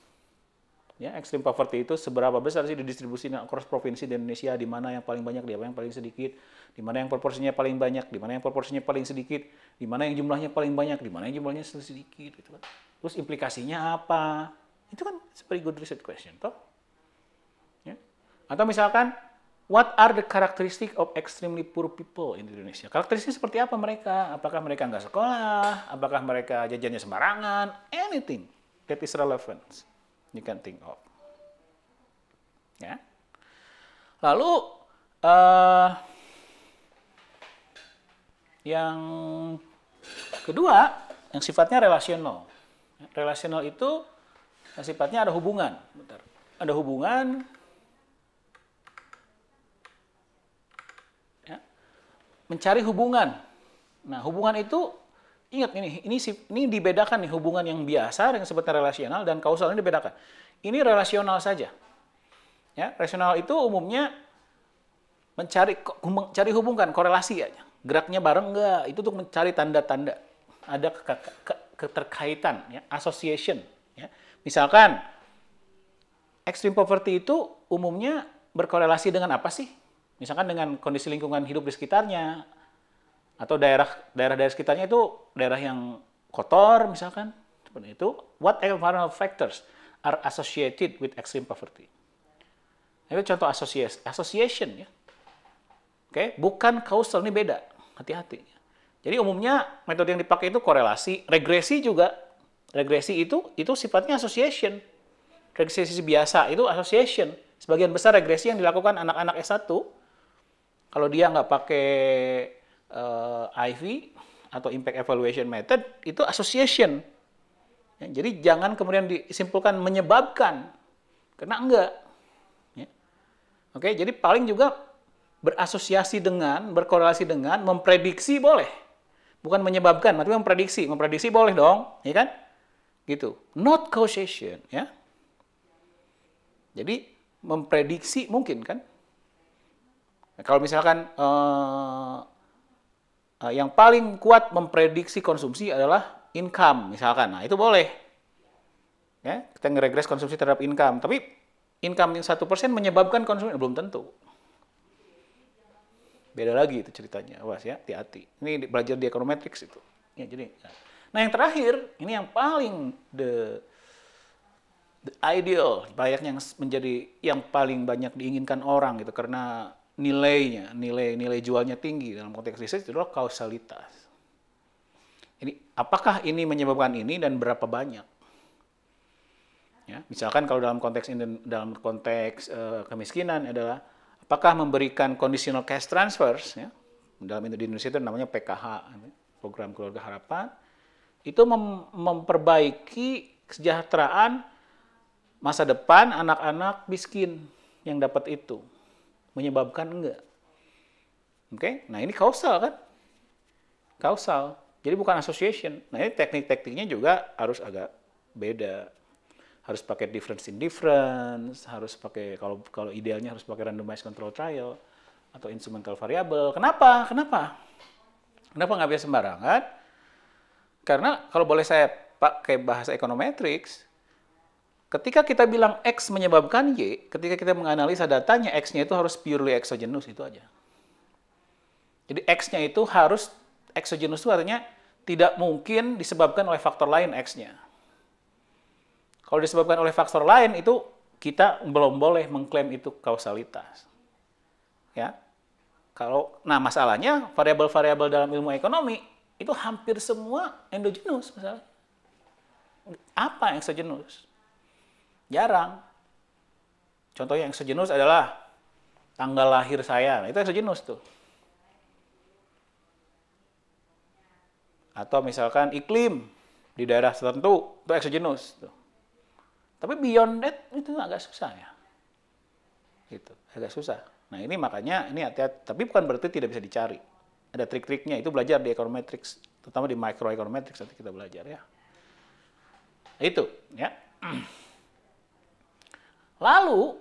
Ya, extreme poverty itu seberapa besar sih didistribusinya across provinsi di Indonesia, di mana yang paling banyak, di mana yang paling sedikit, di mana yang proporsinya paling banyak, di mana yang proporsinya paling sedikit, di mana yang jumlahnya paling banyak, di mana yang jumlahnya sedikit, gitu kan. Terus implikasinya apa? Itu kan very good research question, toh? Ya. Atau misalkan, what are the characteristics of extremely poor people in Indonesia? Karakteristik seperti apa mereka? Apakah mereka nggak sekolah? Apakah mereka jajannya sembarangan? Anything that is relevant you can think of. Ya. Lalu yang kedua, yang sifatnya relasional. Relasional itu yang sifatnya ada hubungan. Bentar. Ada hubungan. Ya. Mencari hubungan. Nah, hubungan itu ingat ini dibedakan nih, hubungan yang biasa yang sebutnya relasional dan kausal ini dibedakan. Ini relasional saja. Ya, rasional itu umumnya mencari hubungan, korelasi aja. Geraknya bareng enggak, itu untuk mencari tanda-tanda. Ada keterkaitan, ya, association. Ya. Misalkan, extreme poverty itu umumnya berkorelasi dengan apa sih? Misalkan dengan kondisi lingkungan hidup di sekitarnya, atau daerah sekitarnya itu daerah yang kotor misalkan, seperti itu. What environmental factors are associated with extreme poverty? Itu contoh association ya. Oke, bukan causal, ini beda. Hati-hati. Jadi umumnya metode yang dipakai itu korelasi, regresi juga. Regresi itu sifatnya association. Regresi biasa itu association. Sebagian besar regresi yang dilakukan anak-anak S1 kalau dia nggak pakai IV atau impact evaluation method itu association. Ya, jadi jangan kemudian disimpulkan menyebabkan, karena enggak. Ya. Oke, jadi paling juga berasosiasi dengan, berkorelasi dengan, memprediksi boleh, bukan menyebabkan, tapi memprediksi. Memprediksi boleh dong, ya kan? Gitu. Not causation, ya. Jadi memprediksi mungkin kan? Nah, kalau misalkan yang paling kuat memprediksi konsumsi adalah income, misalkan. Nah, itu boleh. Ya, kita ngeregres konsumsi terhadap income. Tapi income yang 1% menyebabkan konsumsi, belum tentu. Beda lagi itu ceritanya. Awas ya, hati-hati. Ini belajar di econometrics itu. Ya, jadi, nah yang terakhir, ini yang paling the ideal, layaknya yang menjadi yang paling banyak diinginkan orang gitu, karena nilai jualnya tinggi dalam konteks riset itu adalah kausalitas. Ini apakah ini menyebabkan ini dan berapa banyak? Ya, misalkan kalau dalam konteks kemiskinan adalah apakah memberikan conditional cash transfers, ya, dalam di Indonesia itu namanya PKH, program keluarga harapan, itu memperbaiki kesejahteraan masa depan anak-anak miskin yang dapat itu. Menyebabkan enggak. Oke, nah ini kausal kan? Kausal. Jadi bukan association. Nah ini teknik-tekniknya juga harus agak beda. Harus pakai difference in difference, harus pakai kalau idealnya harus pakai randomized control trial atau instrumental variable. Kenapa? Kenapa nggak bisa sembarangan? Karena kalau boleh saya pakai bahasa econometrics, ketika kita bilang X menyebabkan Y, ketika kita menganalisa datanya, X-nya itu harus purely exogenous, itu aja. Jadi X-nya itu harus exogenous, itu artinya tidak mungkin disebabkan oleh faktor lain X-nya. Kalau disebabkan oleh faktor lain, itu kita belum boleh mengklaim itu kausalitas. Ya. Nah masalahnya variabel-variabel dalam ilmu ekonomi itu hampir semua endogenous misalnya. Apa yang exogenous? Jarang. Contoh yang exogenous adalah tanggal lahir saya. Nah, itu exogenous tuh. Atau misalkan iklim di daerah tertentu, itu exogenous tuh. Tapi beyond that itu agak susah ya. Gitu, agak susah. Nah, ini makanya ini hati-hati, tapi bukan berarti tidak bisa dicari. Ada trik-triknya, itu belajar di econometrics, terutama di microeconometrics nanti kita belajar ya. Itu, ya. Lalu,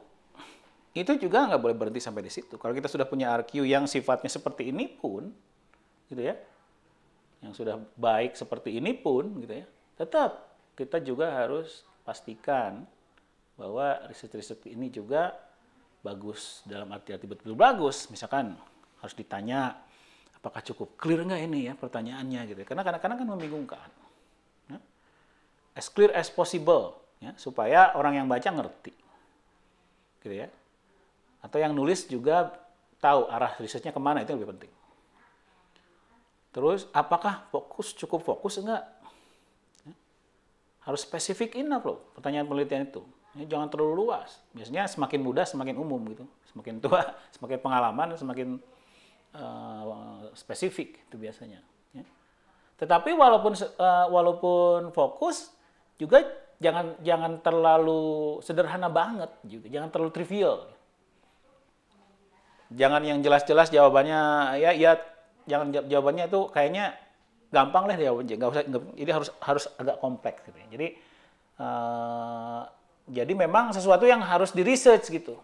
itu juga nggak boleh berhenti sampai di situ. Kalau kita sudah punya RQ yang sifatnya seperti ini pun, gitu ya, yang sudah baik seperti ini pun, gitu ya, tetap kita juga harus pastikan bahwa riset-riset ini juga bagus dalam arti betul-betul bagus. Misalkan harus ditanya, apakah cukup clear nggak ini ya pertanyaannya, gitu. Karena kadang-kadang kan membingungkan. Ya. As clear as possible, ya, supaya orang yang baca ngerti, gitu ya. Atau yang nulis juga tahu arah risetnya kemana, itu yang lebih penting. Terus, apakah cukup fokus enggak? Ya. Harus spesifik enough loh pertanyaan penelitian itu. Ya, jangan terlalu luas. Biasanya semakin muda semakin umum gitu. Semakin tua, semakin pengalaman, semakin spesifik itu biasanya. Ya. Tetapi walaupun fokus juga jangan terlalu sederhana banget juga, jangan terlalu trivial. Jangan yang jelas-jelas jawabannya ya jangan jawabannya itu kayaknya gampang lah jawabannya, nggak usah, ini harus agak kompleks gitu ya. Jadi memang sesuatu yang harus di research gitu.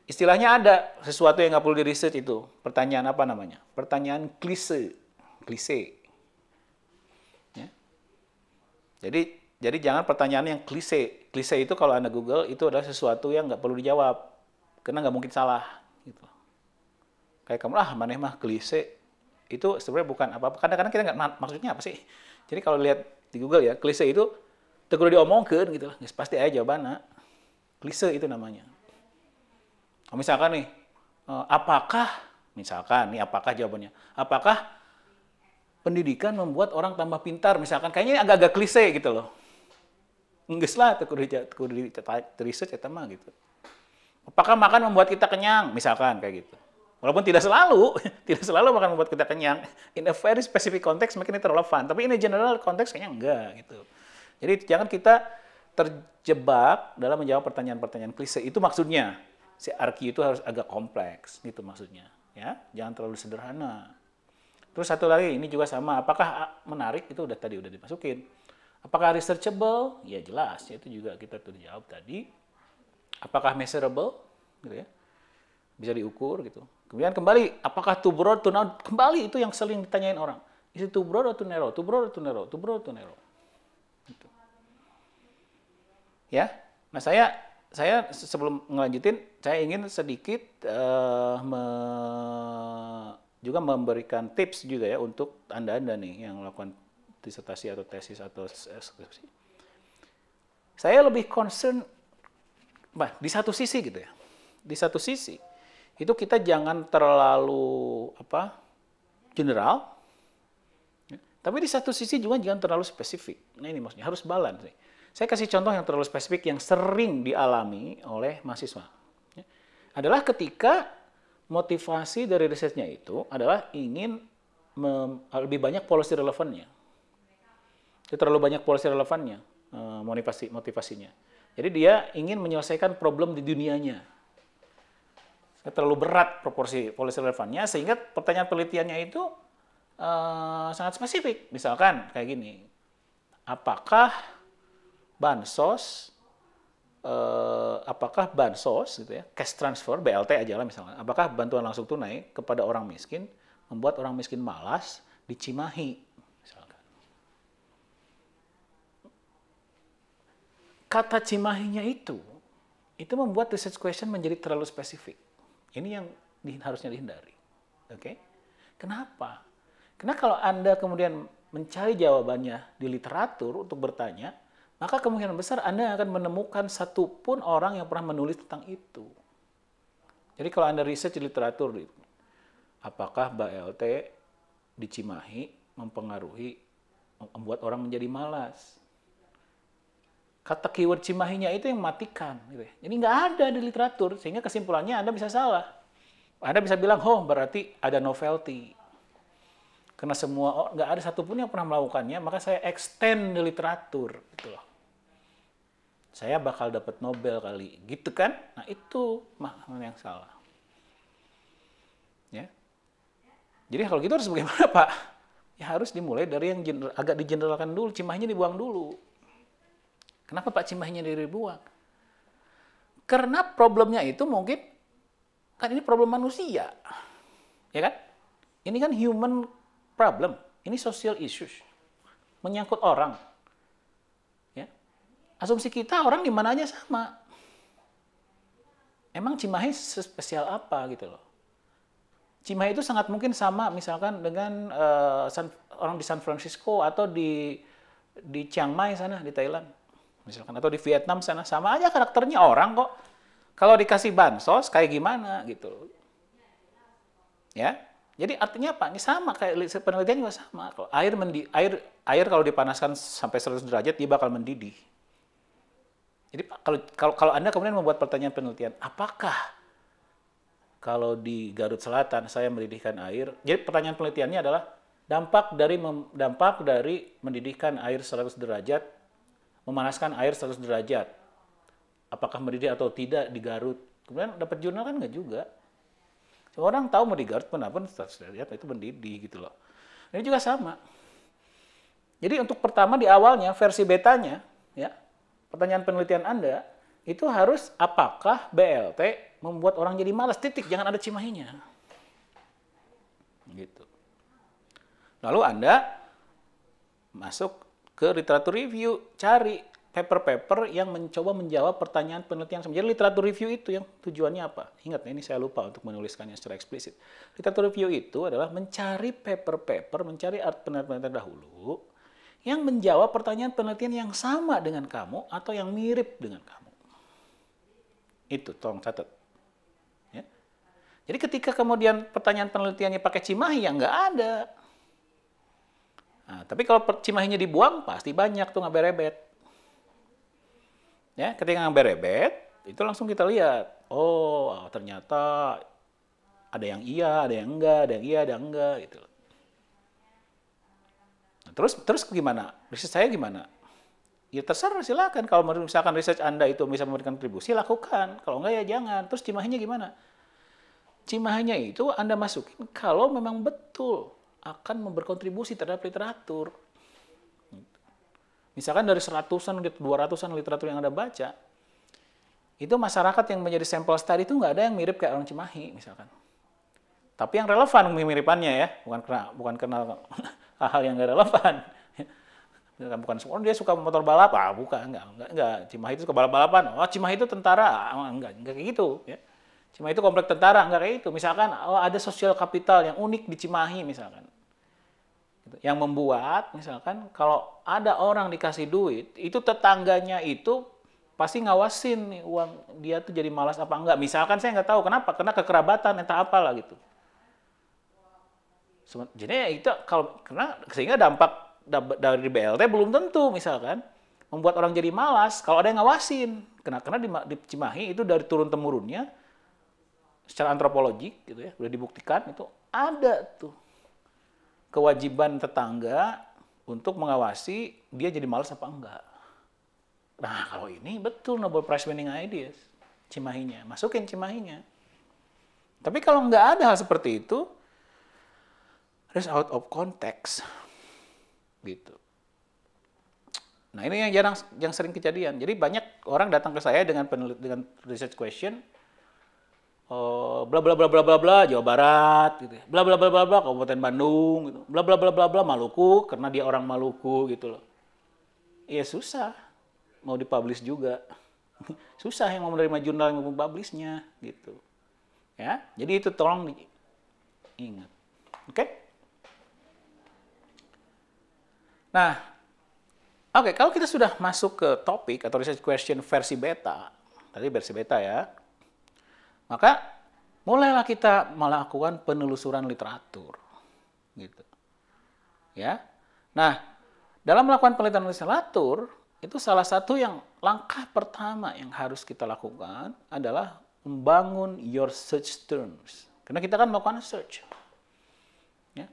Istilahnya ada sesuatu yang nggak perlu di research itu. Pertanyaan apa namanya? Pertanyaan klise. Ya. Jadi jangan pertanyaan yang klise. Klise itu kalau Anda Google itu adalah sesuatu yang nggak perlu dijawab. Karena nggak mungkin salah. Gitu. Kayak kamu, maneh mah klise. Itu sebenarnya bukan apa-apa. Kadang-kadang kita nggak, maksudnya apa sih? Jadi kalau lihat di Google ya, klise itu tegur diomongkeun gitu lah. Pasti aja jawabannya. Klise itu namanya. Misalkan nih, apakah jawabannya? Apakah pendidikan membuat orang tambah pintar? Misalkan, kayaknya agak-agak klise gitu loh. Nggak lah, kudu di research eta mah gitu. Apakah makan membuat kita kenyang? Misalkan kayak gitu. Walaupun tidak selalu makan membuat kita kenyang. In a very specific context mungkin itu relevan, tapi in a general context kayaknya enggak gitu. Jadi jangan kita terjebak dalam menjawab pertanyaan-pertanyaan klise. Itu maksudnya. Si RQ itu harus agak kompleks, gitu maksudnya. Ya, jangan terlalu sederhana. Terus satu lagi, ini juga sama. Apakah menarik? Itu tadi udah dimasukin. Apakah researchable? Ya jelas, itu juga kita tuh jawab tadi. Apakah measurable? Gitu ya. Bisa diukur gitu. Kemudian kembali, apakah too broad, too narrow? Kembali itu yang sering ditanyain orang. Is it too broad or too narrow? Too broad or too narrow? Too broad or too narrow? Gitu. Ya. Nah, saya sebelum ngelanjutin, saya ingin sedikit juga memberikan tips juga ya untuk Anda nih yang melakukan disertasi atau tesis atau skripsi. Saya lebih concern, di satu sisi gitu ya. Di satu sisi, itu kita jangan terlalu general, tapi di satu sisi juga jangan terlalu spesifik. Nah ini maksudnya, harus balance nih. Saya kasih contoh yang terlalu spesifik yang sering dialami oleh mahasiswa. Adalah ketika motivasi dari risetnya itu adalah ingin lebih banyak policy relevannya. Itu terlalu banyak policy relevannya, motivasinya. Jadi dia ingin menyelesaikan problem di dunianya. Terlalu berat proporsi policy relevannya, sehingga pertanyaan penelitiannya itu sangat spesifik. Misalkan kayak gini, apakah bansos gitu ya, cash transfer, BLT aja lah misalnya, apakah bantuan langsung tunai kepada orang miskin membuat orang miskin malas di Cimahi misalkan. Kata Cimahinya itu membuat research question menjadi terlalu spesifik. Ini yang harusnya dihindari. Oke? Kenapa? Karena kalau Anda kemudian mencari jawabannya di literatur untuk bertanya, maka kemungkinan besar Anda akan menemukan satu pun orang yang pernah menulis tentang itu. Jadi kalau Anda riset di literatur, apakah BLT di Cimahi mempengaruhi, membuat orang menjadi malas. Kata keyword Cimahinya itu yang matikan. Gitu. Jadi nggak ada di literatur, sehingga kesimpulannya Anda bisa salah. Anda bisa bilang, oh berarti ada novelty. Karena semua nggak ada satupun yang pernah melakukannya, maka saya extend di literatur. Gitu loh. Saya bakal dapat Nobel kali, gitu kan? Nah itu makna yang salah. Ya. Jadi kalau gitu harus bagaimana Pak? Ya harus dimulai dari yang agak digeneralkan dulu, Cimahinya dibuang dulu. Kenapa Pak Cimahinya dibuang? Karena problemnya itu mungkin, kan ini problem manusia. Ya kan? Ini kan human problem. Ini social issues. Menyangkut orang. Ya. Asumsi kita orang di mana aja sama. Emang Cimahi spesial apa gitu loh. Cimahi itu sangat mungkin sama misalkan dengan orang di San Francisco atau di Chiang Mai sana di Thailand. Misalkan atau di Vietnam sana sama aja karakternya orang kok. Kalau dikasih bansos kayak gimana gitu. Ya. Jadi artinya apa? Ini sama kayak penelitian juga sama. Kalau air kalau dipanaskan sampai 100 derajat dia bakal mendidih. Jadi kalau Anda kemudian membuat pertanyaan penelitian, apakah kalau di Garut Selatan saya mendidihkan air? Jadi pertanyaan penelitiannya adalah dampak dari mendidihkan air 100 derajat, memanaskan air 100 derajat. Apakah mendidih atau tidak di Garut? Kemudian dapat jurnal kan nggak juga. Orang tahu mau di Garut kenapa 100 derajat itu mendidih gitu loh. Ini juga sama. Jadi untuk pertama di awalnya versi betanya, ya pertanyaan penelitian Anda itu harus apakah BLT membuat orang jadi malas, titik, jangan ada Cimahinya. Gitu. Lalu Anda masuk ke literatur review, cari paper-paper yang mencoba menjawab pertanyaan penelitian. Jadi literatur review itu yang tujuannya apa? Ingat, ini saya lupa untuk menuliskannya secara eksplisit. Literatur review itu adalah mencari paper-paper, mencari penelitian dahulu yang menjawab pertanyaan penelitian yang sama dengan kamu atau yang mirip dengan kamu. Itu, tolong catat. Ya. Jadi ketika kemudian pertanyaan penelitiannya pakai Cimahi, ya nggak ada. Nah, tapi kalau Cimahinya dibuang, pasti banyak tuh nggak berebet. Ya, ketika nggak berebet, itu langsung kita lihat. Oh, ternyata ada yang iya, ada yang enggak, ada yang iya, ada yang enggak, gitu. Nah, terus gimana? Riset saya gimana? Ya terserah, silakan. Kalau misalkan research Anda itu bisa memberikan kontribusi, lakukan. Kalau enggak ya jangan. Terus Cimahinya gimana? Cimahinya itu Anda masukin kalau memang betul akan berkontribusi terhadap literatur. Misalkan dari 100-an, 200-an literatur yang Anda baca, itu masyarakat yang menjadi sampel study itu nggak ada yang mirip kayak orang Cimahi, misalkan. Tapi yang relevan mirip-miripnya ya, bukan karena hal-hal yang nggak relevan. Bukan semua dia suka motor balap, bukan, enggak. Cimahi itu suka balap-balapan. Oh, Cimahi itu tentara, enggak kayak gitu. Ya. Cimahi itu komplek tentara, enggak kayak gitu. Misalkan, ada sosial kapital yang unik di Cimahi, misalkan. Yang membuat, misalkan, kalau ada orang dikasih duit, itu tetangganya itu pasti ngawasin nih uang dia tuh jadi malas apa enggak. Misalkan saya nggak tahu kenapa, karena kekerabatan entah apalah gitu. Jadi itu karena sehingga dampak dari BLT belum tentu misalkan membuat orang jadi malas kalau ada yang ngawasin. Karena di Cimahi itu dari turun temurunnya secara antropologik gitu ya, udah dibuktikan itu ada tuh kewajiban tetangga untuk mengawasi dia jadi malas apa enggak. Nah, kalau ini betul Nobel Prize winning ideas. Cimahinya, masukin Cimahinya. Tapi kalau nggak ada hal seperti itu, it's out of context. Gitu. Nah, ini yang sering kejadian. Jadi banyak orang datang ke saya dengan research question, bla bla bla bla bla bla Jawa Barat gitu ya. Bla bla bla bla bla Kabupaten Bandung gitu. Bla bla bla bla bla Maluku karena dia orang Maluku gitu loh. Ya susah mau dipublish juga. Susah yang mau menerima jurnal yang mau publishnya gitu. Ya. Jadi itu tolong diingat. Oke? Nah, oke, kalau kita sudah masuk ke topik atau research question versi beta, tadi versi beta ya, maka mulailah kita melakukan penelusuran literatur. Gitu. Ya. Nah, dalam melakukan penelitian literatur, itu salah satu yang langkah pertama yang harus kita lakukan adalah membangun your search terms. Karena kita kan melakukan search. Ya.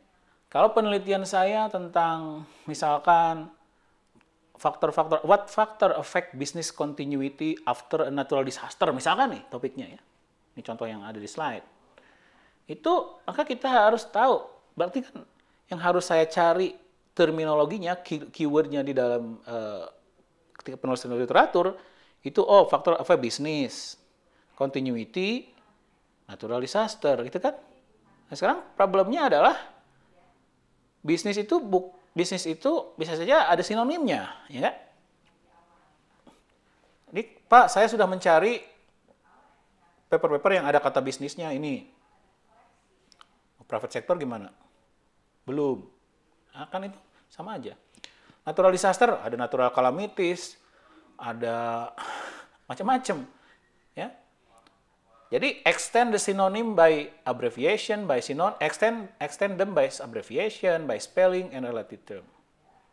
Kalau penelitian saya tentang misalkan faktor-faktor, what factor affect business continuity after a natural disaster, misalkan nih topiknya ya. Ini contoh yang ada di slide. Itu maka kita harus tahu, berarti kan yang harus saya cari terminologinya, keywordnya di dalam ketika penulisan literatur, itu faktor apa bisnis, continuity, natural disaster, gitu kan. Nah, sekarang problemnya adalah bisnis itu bisa saja ada sinonimnya, ya kan? Jadi, Pak, saya sudah mencari paper-paper yang ada kata bisnisnya ini. Private sector gimana? Belum. Nah, kan itu sama aja. Natural disaster, ada natural calamities, ada macam-macam. Ya. Jadi, extend the synonym by abbreviation, by synonym, extend them by abbreviation, by spelling, and related term.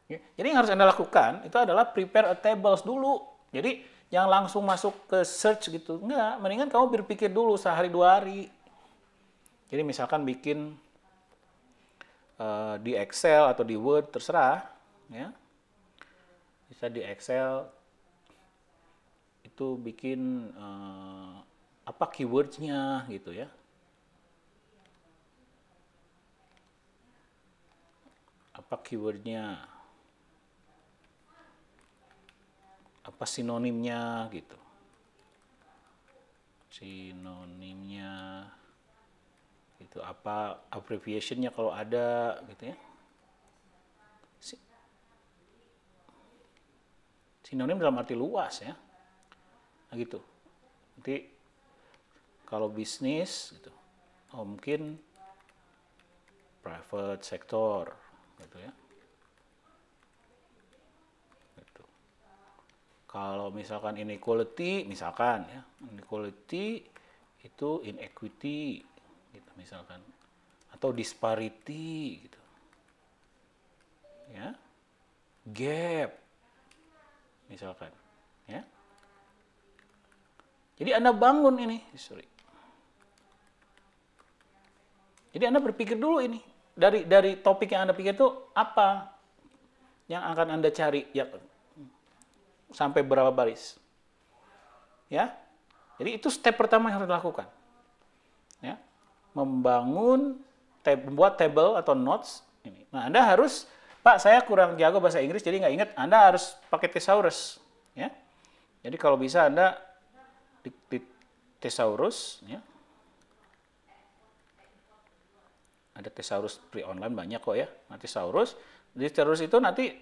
Ya. Jadi, yang harus Anda lakukan, itu adalah prepare a tables dulu. Jadi, yang langsung masuk ke search gitu. Enggak, mendingan kamu berpikir dulu sehari 2 hari. Jadi misalkan bikin di Excel atau di Word, terserah. Ya. Bisa di Excel, itu bikin apa keywords-nya gitu ya. Apa keyword-nya. Apa sinonimnya gitu. Sinonimnya itu apa abbreviation-nya kalau ada gitu ya. Sinonim dalam arti luas ya. Nah gitu. Nanti kalau bisnis gitu. Mungkin private sector gitu ya. Gitu. Kalau misalkan inequality, misalkan ya, inequality itu inequity gitu misalkan, atau disparity gitu ya, gap misalkan ya. Jadi Anda bangun ini, jadi Anda berpikir dulu ini dari topik yang Anda pikir itu apa yang akan Anda cari ya, sampai berapa baris ya. Jadi itu step pertama yang harus dilakukan ya. Membuat table atau notes ini. Nah, Anda harus, Pak, saya kurang jago bahasa Inggris jadi nggak ingat. Anda harus pakai thesaurus, ya. Jadi kalau bisa Anda di thesaurus, ya. Ada thesaurus free online banyak kok ya. Nah, thesaurus, di thesaurus itu nanti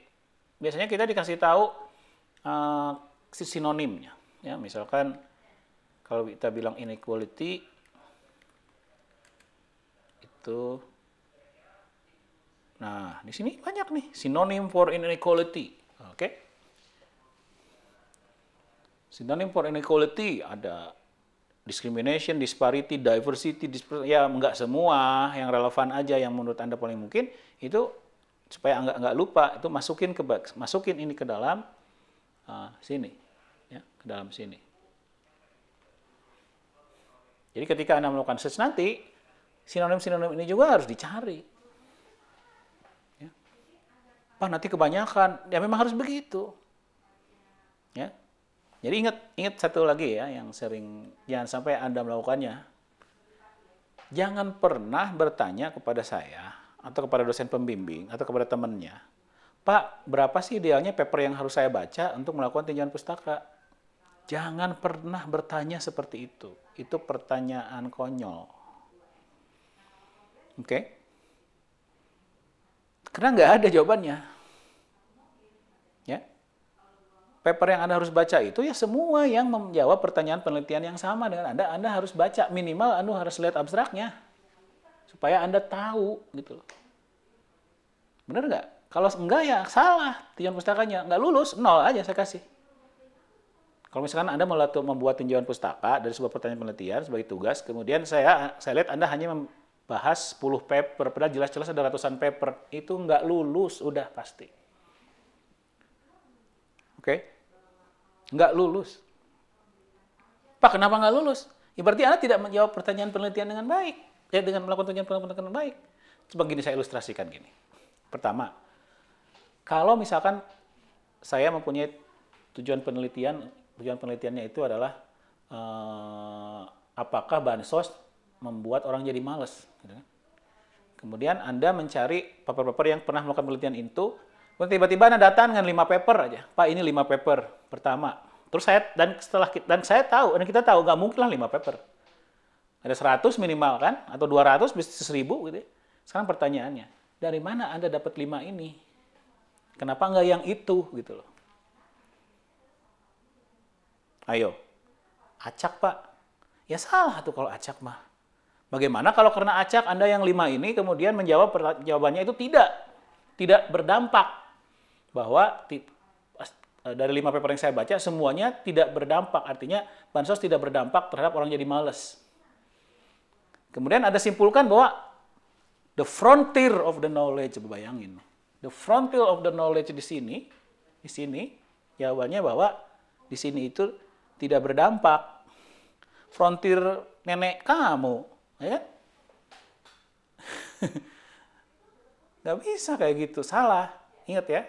biasanya kita dikasih tahu sinonimnya, ya. Misalkan kalau kita bilang inequality itu, nah di sini banyak nih synonym for inequality, oke? Synonym for inequality ada discrimination, disparity, diversity, ya enggak semua, yang relevan aja yang menurut Anda paling mungkin itu supaya enggak lupa itu masukin ini ke dalam sini, ya, ke dalam sini. Jadi ketika Anda melakukan search nanti, sinonim-sinonim ini juga harus dicari. Ya. Pak, nanti kebanyakan. Ya memang harus begitu. Ya. Jadi ingat satu lagi ya, yang sering, jangan sampai Anda melakukannya. Jangan pernah bertanya kepada saya, atau kepada dosen pembimbing, atau kepada temannya, Pak, berapa sih idealnya paper yang harus saya baca untuk melakukan tinjauan pustaka? Jangan pernah bertanya seperti itu. Itu pertanyaan konyol. Oke? Karena nggak ada jawabannya. Ya. Paper yang Anda harus baca itu ya semua yang menjawab pertanyaan penelitian yang sama dengan Anda. Anda harus baca, minimal Anda harus lihat abstraknya. Supaya Anda tahu gitu loh. Benar nggak? Kalau enggak ya salah tinjauan pustakanya. Nggak lulus, 0 aja saya kasih. Kalau misalkan Anda membuat tinjauan pustaka dari sebuah pertanyaan penelitian sebagai tugas, kemudian saya lihat Anda hanya membahas 10 paper, padahal jelas-jelas ada ratusan paper, itu nggak lulus, udah pasti. Oke? Nggak lulus. Pak, kenapa nggak lulus? Ya berarti Anda tidak menjawab pertanyaan penelitian dengan baik. Ya, dengan melakukan tinjauan penelitian dengan baik. Coba gini, saya ilustrasikan gini. Pertama, kalau misalkan saya mempunyai tujuan penelitiannya itu adalah apakah bansos membuat orang jadi males. Gitu kan? Kemudian Anda mencari paper-paper yang pernah melakukan penelitian itu, tiba-tiba Anda datang dengan 5 paper aja. Pak, ini 5 paper pertama. Terus saya tahu, dan kita tahu nggak mungkin lah 5 paper. Ada 100 minimal kan, atau 200 bisa 1000 gitu ya. Sekarang pertanyaannya, dari mana Anda dapat 5 ini? Kenapa nggak yang itu gitu loh? Ayo, acak Pak. Ya salah tuh kalau acak mah. Bagaimana kalau karena acak Anda yang 5 ini kemudian jawabannya itu tidak berdampak. Bahwa dari 5 paper yang saya baca semuanya tidak berdampak. Artinya bansos tidak berdampak terhadap orang jadi malas. Kemudian Anda simpulkan bahwa the frontier of the knowledge, bayangin. The frontier of the knowledge di sini jawabannya bahwa di sini itu tidak berdampak. Frontier nenek kamu, ya? Nggak bisa kayak gitu, salah. Ingat ya.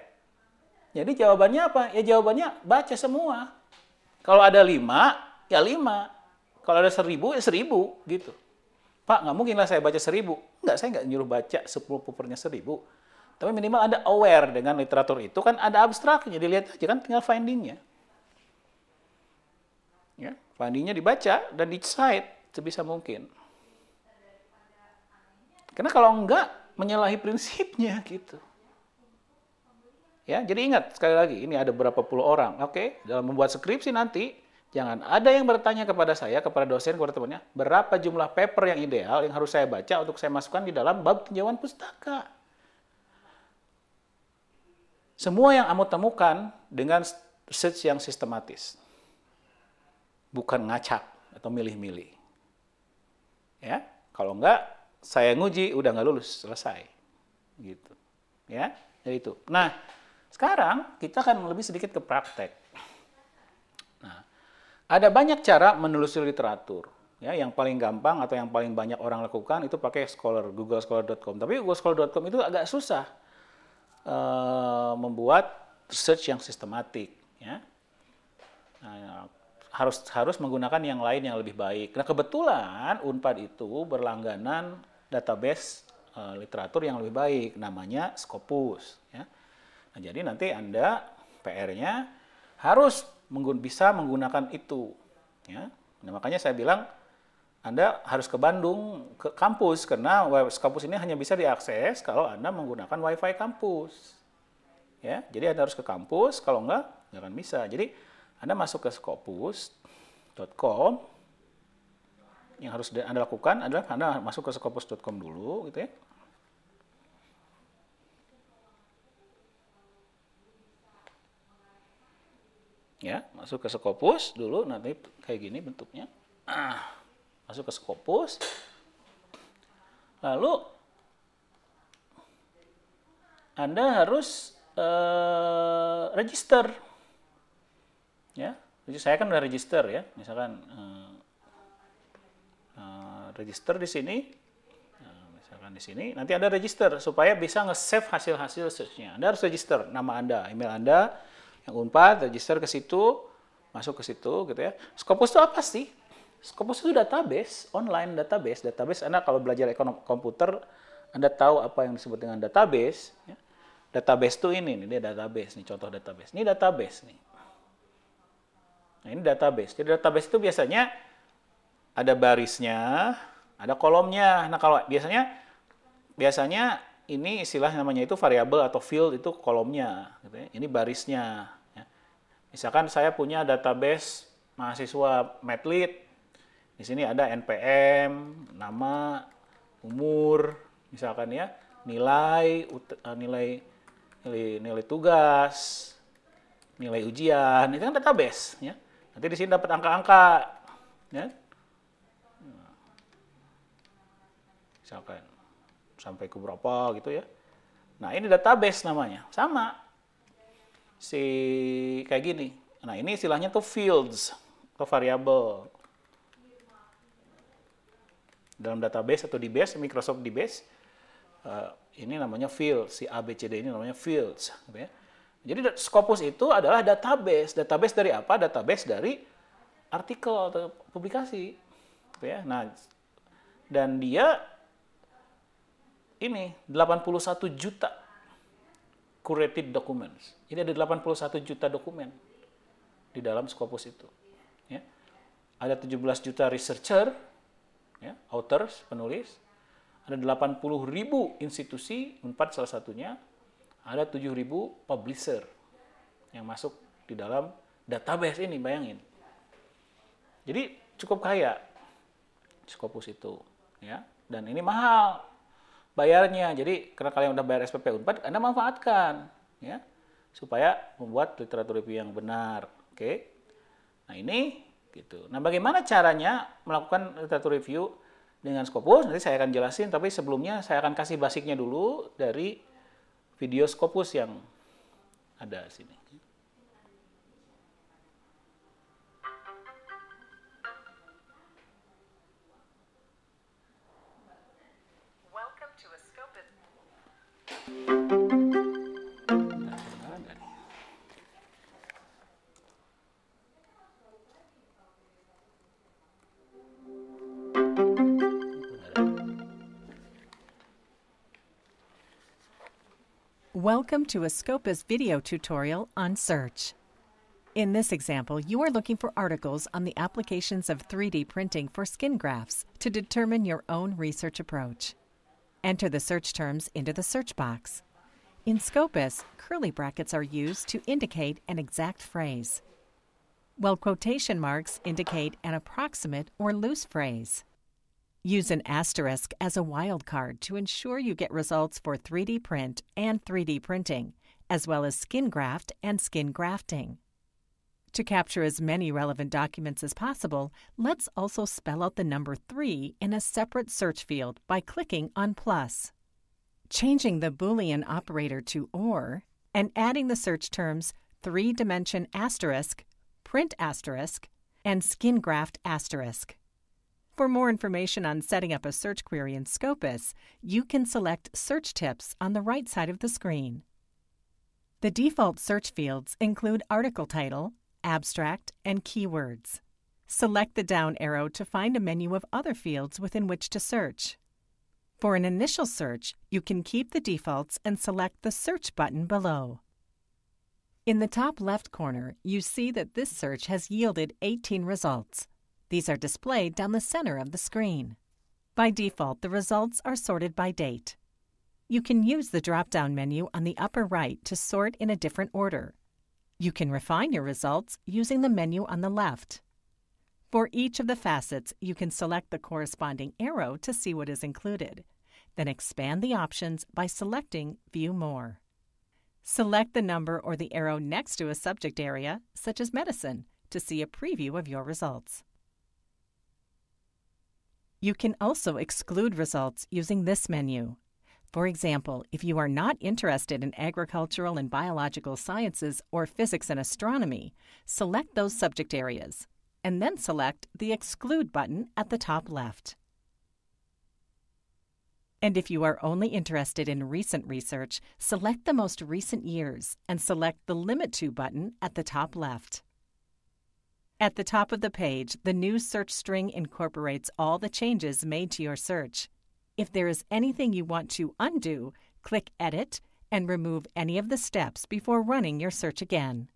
Jadi jawabannya apa? Ya jawabannya baca semua. Kalau ada 5, ya 5. Kalau ada 1000, ya 1000 gitu. Pak, nggak mungkin lah saya baca 1000. Enggak, saya nggak nyuruh baca 10 papernya 1000. Tapi minimal Anda aware dengan literatur itu, kan ada abstraknya, dilihat aja kan tinggal findingnya. Ya, findingnya dibaca dan di-cite sebisa mungkin. Karena kalau enggak, menyalahi prinsipnya gitu. Ya, jadi ingat sekali lagi, ini ada berapa puluh orang. Oke, dalam membuat skripsi nanti, jangan ada yang bertanya kepada saya, kepada dosen, kepada temannya, berapa jumlah paper yang ideal yang harus saya baca untuk saya masukkan di dalam bab tinjauan pustaka. Semua yang kamu temukan dengan research yang sistematis. Bukan ngacak atau milih-milih. Ya, kalau enggak, saya nguji, udah nggak lulus, selesai. Gitu. Ya, jadi itu. Nah, sekarang kita akan lebih sedikit ke praktek. Nah, ada banyak cara menelusuri literatur. Ya, yang paling gampang atau yang paling banyak orang lakukan itu pakai Scholar, Google Scholar.com. Tapi Google Scholar.com itu agak susah membuat research yang sistematik. Ya. Nah, harus menggunakan yang lain yang lebih baik. Nah, kebetulan Unpad itu berlangganan database literatur yang lebih baik, namanya Scopus. Ya. Nah, jadi nanti Anda PR-nya harus bisa menggunakan itu. Ya. Nah, makanya saya bilang Anda harus ke Bandung, ke kampus, karena Scopus ini hanya bisa diakses kalau Anda menggunakan WiFi kampus. Ya, jadi Anda harus ke kampus, kalau enggak, nggak akan bisa. Jadi Anda masuk ke scopus.com, yang harus Anda lakukan adalah Anda masuk ke scopus.com dulu, gitu ya. Ya, masuk ke Scopus dulu, nanti kayak gini bentuknya. Masuk ke Scopus, lalu Anda harus register. Ya, jadi saya kan udah register ya, misalkan register di sini, misalkan di sini, nanti Anda register supaya bisa nge-save hasil-hasil search-nya. Anda harus register nama Anda, email Anda, yang Unpad, register ke situ, masuk ke situ, gitu ya. Scopus itu apa sih? Scopus itu database, online database. Database Anda kalau belajar komputer, Anda tahu apa yang disebut dengan database. Ya. Database itu ini dia database, nih contoh database. Ini database nih. Nah, ini database. Jadi database itu biasanya ada barisnya, ada kolomnya. Nah, kalau biasanya ini istilah namanya itu variabel atau field itu kolomnya, gitu ya. Ini barisnya. Ya. Misalkan saya punya database mahasiswa Medlit. Di sini ada NPM, nama, umur, misalkan ya, nilai tugas, nilai ujian, itu kan database. Ya. Nanti di sini dapat angka-angka, ya. Misalkan sampai ke berapa gitu ya. Nah, ini database namanya. Sama. Kayak gini. Nah, ini istilahnya tuh fields atau variabel. Dalam database atau DBase, Microsoft DBase, ini namanya fields. Si ABCD ini namanya fields. Gitu ya. Jadi Scopus itu adalah database. Database dari apa? Database dari artikel atau publikasi. Gitu ya. Nah, dan dia ini 81 juta curated documents. Ini ada 81 juta dokumen di dalam Scopus itu. Ya. Ada 17 juta researcher, ya, authors, penulis. Ada 80.000 institusi, 4 salah satunya. Ada 7.000 publisher yang masuk di dalam database ini, bayangin. Jadi cukup kaya Scopus itu. Ya. Dan ini mahal bayarnya. Jadi karena kalian udah bayar SPP Unpad, Anda manfaatkan, ya, supaya membuat literatur review yang benar. Oke. Nah, ini gitu. Nah, bagaimana caranya melakukan literatur review dengan Scopus? Nanti saya akan jelasin, tapi sebelumnya saya akan kasih basicnya dulu dari video Scopus yang ada di sini. Welcome to a Scopus video tutorial on search. In this example, you are looking for articles on the applications of 3D printing for skin grafts to determine your own research approach. Enter the search terms into the search box. In Scopus, curly brackets are used to indicate an exact phrase, while quotation marks indicate an approximate or loose phrase. Use an asterisk as a wildcard to ensure you get results for 3D print and 3D printing, as well as skin graft and skin grafting. To capture as many relevant documents as possible, let's also spell out the number 3 in a separate search field by clicking on plus. Changing the Boolean operator to OR and adding the search terms 3-dimension asterisk, print asterisk, and skin graft asterisk. For more information on setting up a search query in Scopus, you can select Search Tips on the right side of the screen. The default search fields include article title, abstract, and keywords. Select the down arrow to find a menu of other fields within which to search. For an initial search, you can keep the defaults and select the Search button below. In the top left corner, you see that this search has yielded 18 results. These are displayed down the center of the screen. By default, the results are sorted by date. You can use the drop-down menu on the upper right to sort in a different order. You can refine your results using the menu on the left. For each of the facets, you can select the corresponding arrow to see what is included. Then expand the options by selecting View More. Select the number or the arrow next to a subject area, such as medicine, to see a preview of your results. You can also exclude results using this menu. For example, if you are not interested in agricultural and biological sciences or physics and astronomy, select those subject areas, and then select the Exclude button at the top left. And if you are only interested in recent research, select the most recent years and select the Limit To button at the top left. At the top of the page, the new search string incorporates all the changes made to your search. If there is anything you want to undo, click Edit and remove any of the steps before running your search again.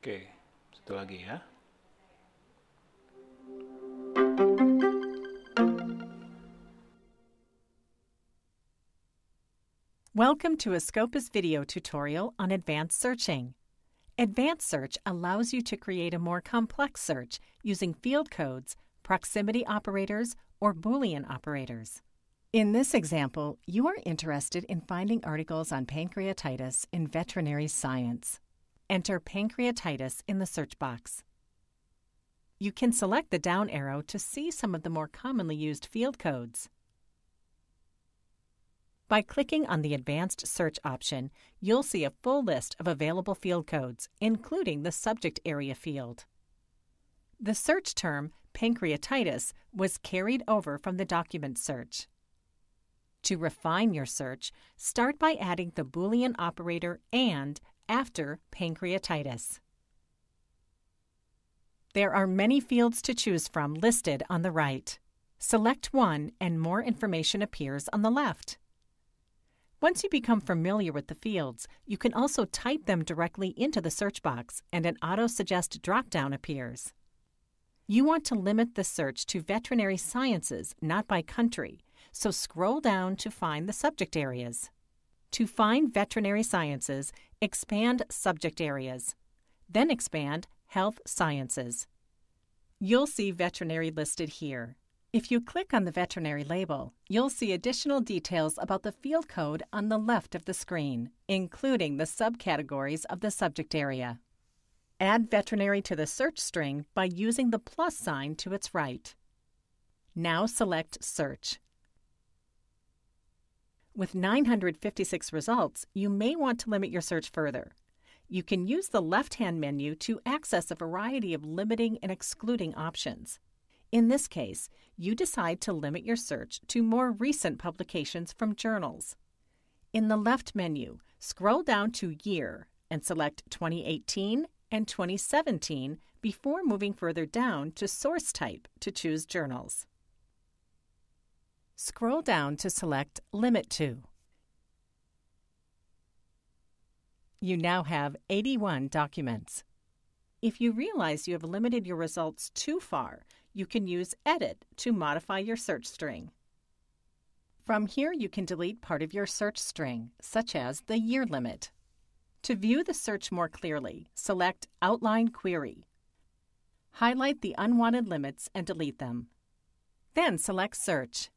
Oke, satu lagi ya. Welcome to a Scopus video tutorial on advanced searching. Advanced search allows you to create a more complex search using field codes, proximity operators, or Boolean operators. In this example, you are interested in finding articles on pancreatitis in veterinary science. Enter pancreatitis in the search box. You can select the down arrow to see some of the more commonly used field codes. By clicking on the Advanced Search option, you'll see a full list of available field codes, including the subject area field. The search term pancreatitis was carried over from the document search. To refine your search, start by adding the Boolean operator "and" after pancreatitis. There are many fields to choose from listed on the right. Select one and more information appears on the left. Once you become familiar with the fields, you can also type them directly into the search box and an auto-suggest drop-down appears. You want to limit the search to veterinary sciences, not by country, so scroll down to find the subject areas. To find veterinary sciences, expand subject areas, then expand health sciences. You'll see veterinary listed here. If you click on the veterinary label, you'll see additional details about the field code on the left of the screen, including the subcategories of the subject area. Add veterinary to the search string by using the plus sign to its right. Now select Search. With 956 results, you may want to limit your search further. You can use the left-hand menu to access a variety of limiting and excluding options. In this case, you decide to limit your search to more recent publications from journals. In the left menu, scroll down to Year and select 2018 and 2017 before moving further down to Source Type to choose journals. Scroll down to select Limit To. You now have 81 documents. If you realize you have limited your results too far, you can use Edit to modify your search string. From here, you can delete part of your search string, such as the year limit. To view the search more clearly, select Outline Query. Highlight the unwanted limits and delete them. Then select Search.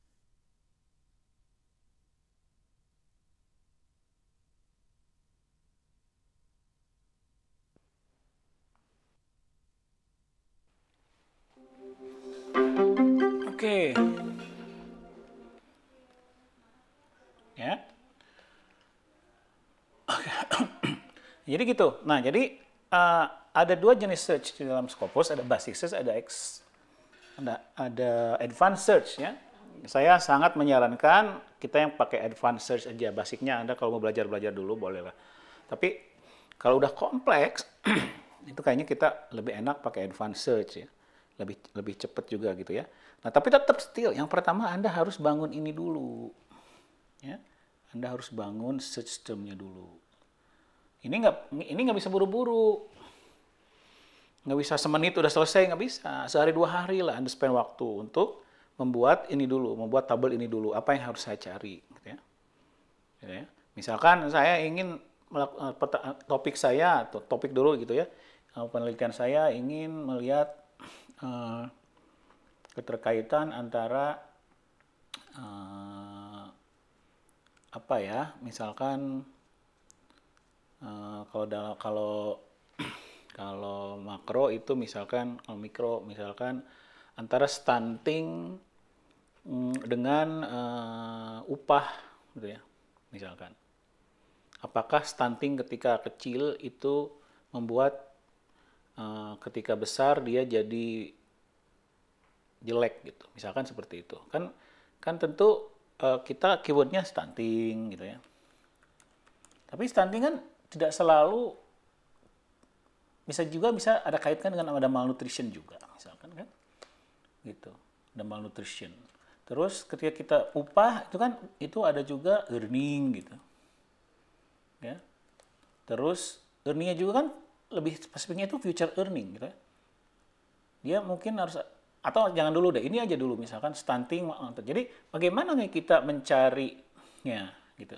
Oke. Ya. Jadi gitu. Nah, jadi ada dua jenis search di dalam Scopus, ada basic search, ada advanced search ya. Saya sangat menyarankan kita yang pakai advanced search aja. Basicnya Anda kalau mau belajar dulu boleh lah. Tapi kalau udah kompleks itu kayaknya kita lebih enak pakai advanced search ya. Lebih cepat juga gitu ya. Nah, tapi tetap still yang pertama Anda harus bangun ini dulu. Ya. Anda harus bangun search term-nya dulu. Ini nggak bisa buru-buru. Nggak bisa semenit udah selesai, nggak bisa. Sehari 2 hari lah Anda spend waktu untuk membuat ini dulu, membuat tabel ini dulu. Apa yang harus saya cari? Gitu ya. Gitu ya. Misalkan saya ingin topik saya, atau topik dulu gitu ya. Penelitian saya ingin melihat keterkaitan antara apa ya, misalkan kalau makro itu misalkan, kalau mikro misalkan antara stunting dengan upah gitu ya, misalkan. Apakah stunting ketika kecil itu membuat ketika besar dia jadi jelek gitu, misalkan seperti itu. Kan tentu kita keywordnya stunting gitu ya. Tapi stunting kan tidak selalu bisa ada kaitkan dengan ada malnutrition juga, misalkan kan, gitu, ada malnutrition. Terus ketika kita upah itu kan itu ada juga earning gitu, ya. Terus earningnya juga kan lebih spesifiknya itu future earning gitu ya. Dia mungkin harus, atau jangan dulu deh, ini aja dulu misalkan stunting. Jadi bagaimana nih kita mencarinya gitu.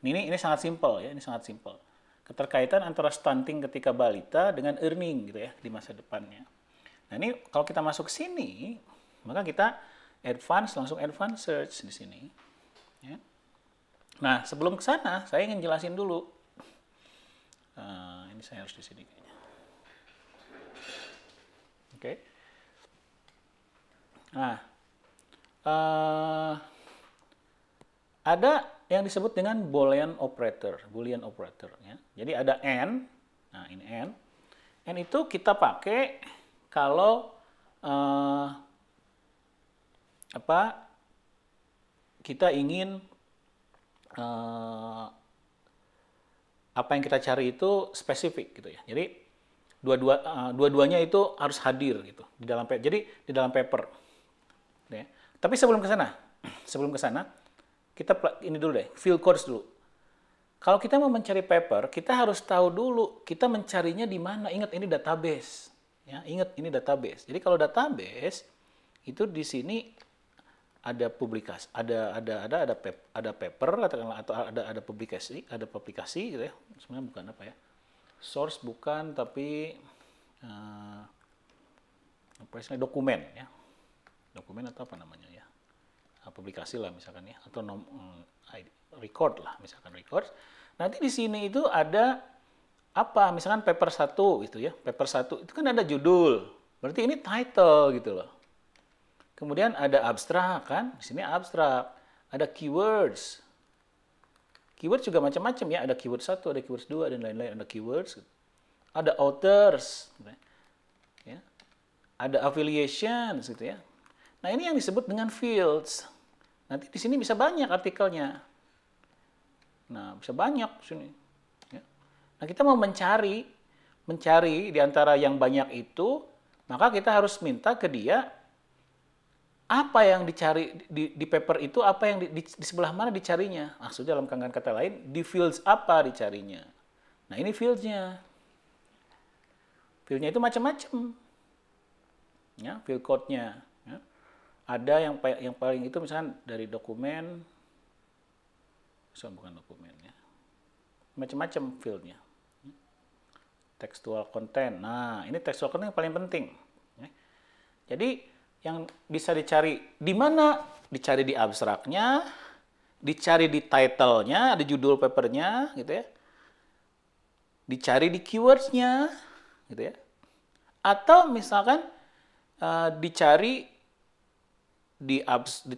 Ini sangat simpel ya, ini sangat simpel. keterkaitan antara stunting ketika balita dengan earning gitu ya di masa depannya. Nah ini kalau kita masuk ke sini, maka kita langsung advance search di sini. Ya. Nah sebelum ke sana, saya ingin jelasin dulu. Ini saya harus di sini kayaknya. Oke. Nah, ada yang disebut dengan Boolean operator. Ya. Jadi ada n. Nah ini n. N itu kita pakai kalau kita ingin apa yang kita cari itu spesifik gitu ya. Jadi dua-duanya itu harus hadir gitu di dalam paper. Ya. Tapi sebelum ke sana, kita ini dulu deh, field codes dulu. Kalau kita mau mencari paper, kita harus tahu dulu kita mencarinya di mana. Ingat ini database. Ya, ingat ini database. Jadi kalau database itu di sini ada publikasi, ada paper atau ada publikasi gitu ya. Sebenarnya bukan apa ya. Source bukan, tapi dokumen ya. Dokumen atau apa namanya ya. Publikasi lah misalkan ya, atau record lah misalkan record. Nanti di sini itu ada apa? Misalkan paper 1 gitu ya. Paper 1 itu kan ada judul. Berarti ini title gitu loh. Kemudian ada abstrak kan? Di sini abstrak. Ada keywords. Keywords juga macam-macam ya. Ada keyword 1, ada keyword 2 dan lain-lain. Ada keywords. Ada authors ya. Ada affiliations gitu ya. Nah, ini yang disebut dengan fields. Nanti di sini bisa banyak artikelnya. Nah, bisa banyak sini. Ya. Nah, kita mau mencari di antara yang banyak itu, maka kita harus minta ke dia apa yang dicari di paper itu, apa yang di sebelah mana dicarinya. Maksudnya dalam kata lain, di fields apa dicarinya. Nah, ini fields-nya. Field-nya itu macam-macam. Ya, field code-nya. Ya. Ada yang paling itu misalkan dari dokumen, bukan dokumen ya, macam-macam fieldnya. Textual content. Nah, ini textual content yang paling penting. Ya. Jadi yang bisa dicari di mana? Dicari di abstraknya, dicari di title-nya, di judul papernya, gitu ya. Dicari di keywords-nya, gitu ya. Atau misalkan dicari di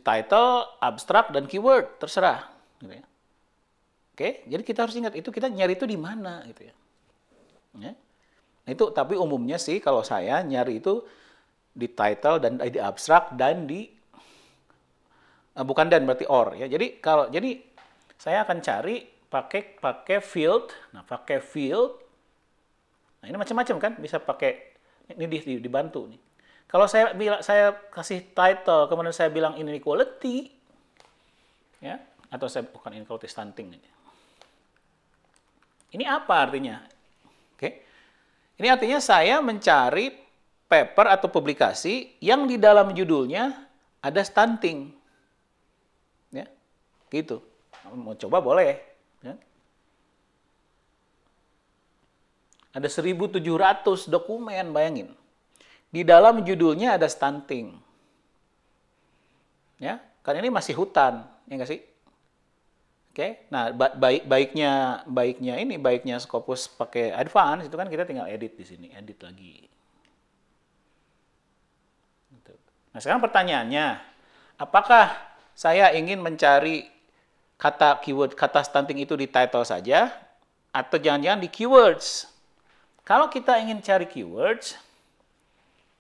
title, abstrak, dan keyword, terserah. Gitu ya. Oke, jadi kita harus ingat itu kita nyari itu di mana, gitu ya. Ya. Nah, itu tapi umumnya sih kalau saya nyari itu di title dan di abstrak dan di bukan dan berarti or ya. Jadi saya akan cari pakai field. Nah, pakai field. Nah, ini macam-macam kan bisa pakai ini dibantu nih. Kalau saya kasih title, kemudian saya bilang inequality, ya, atau saya bukan inequality stunting. Ini apa artinya? Oke, ini artinya saya mencari paper atau publikasi yang di dalam judulnya ada stunting, ya, gitu. Mau coba boleh, ya. Ada 1.700 dokumen, bayangin. Di dalam judulnya ada stunting. Ya, karena ini masih hutan, ya nggak sih? Oke, nah baiknya Scopus pakai advance itu kan kita tinggal edit di sini, edit lagi. Nah, sekarang pertanyaannya, apakah saya ingin mencari kata stunting itu di title saja, atau jangan-jangan di keywords? Kalau kita ingin cari keywords,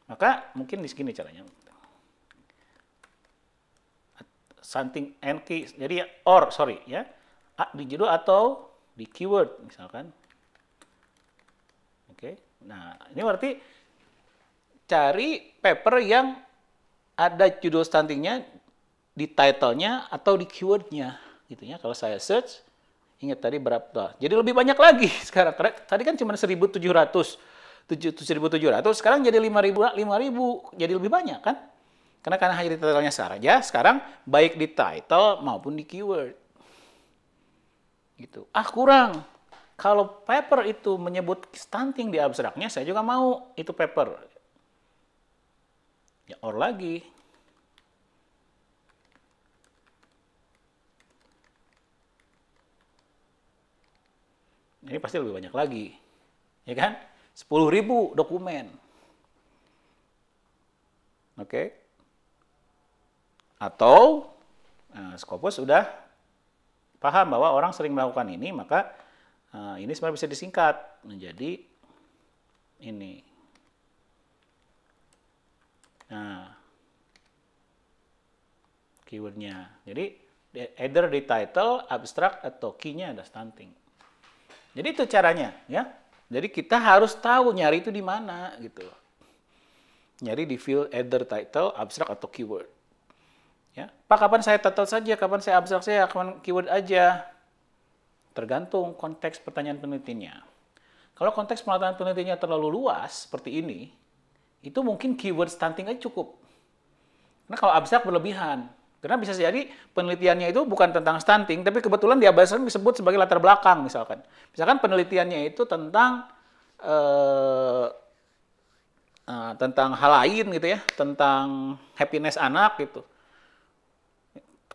maka mungkin di sini caranya. Something and key, jadi ya, di judul atau di keyword misalkan. Oke, nah ini berarti cari paper yang ada judul stuntingnya di title-nya atau di keyword-nya, gitu ya. Kalau saya search, ingat tadi berapa? Jadi lebih banyak lagi sekarang. Tadi kan cuma 1.700, sekarang jadi 5.000, jadi lebih banyak kan? Karena hanya di title-nya sekarang baik di title maupun di keyword. Gitu. Kurang. Kalau paper itu menyebut stunting di abstraknya, saya juga mau itu paper. Ya, or lagi. Ini pasti lebih banyak lagi. Ya kan? 10.000 dokumen. Oke. Atau Scopus sudah paham bahwa orang sering melakukan ini, maka ini sebenarnya bisa disingkat menjadi ini. Nah, keywordnya. Jadi, either di title, abstract, atau key-nya ada stunting. Jadi itu caranya, ya. Jadi kita harus tahu nyari itu di mana, gitu. Nyari di field either title, abstract, atau keyword. Ya, Pak, kapan saya title saja, kapan saya abstrak saja, kapan keyword aja. Tergantung konteks pertanyaan penelitiannya. Kalau konteks pertanyaan penelitiannya terlalu luas, seperti ini, itu mungkin keyword stunting aja cukup. Karena kalau abstrak berlebihan. Karena bisa jadi penelitiannya itu bukan tentang stunting, tapi kebetulan di abstrak disebut sebagai latar belakang, misalkan. Misalkan penelitiannya itu tentang hal lain gitu ya, tentang happiness anak gitu.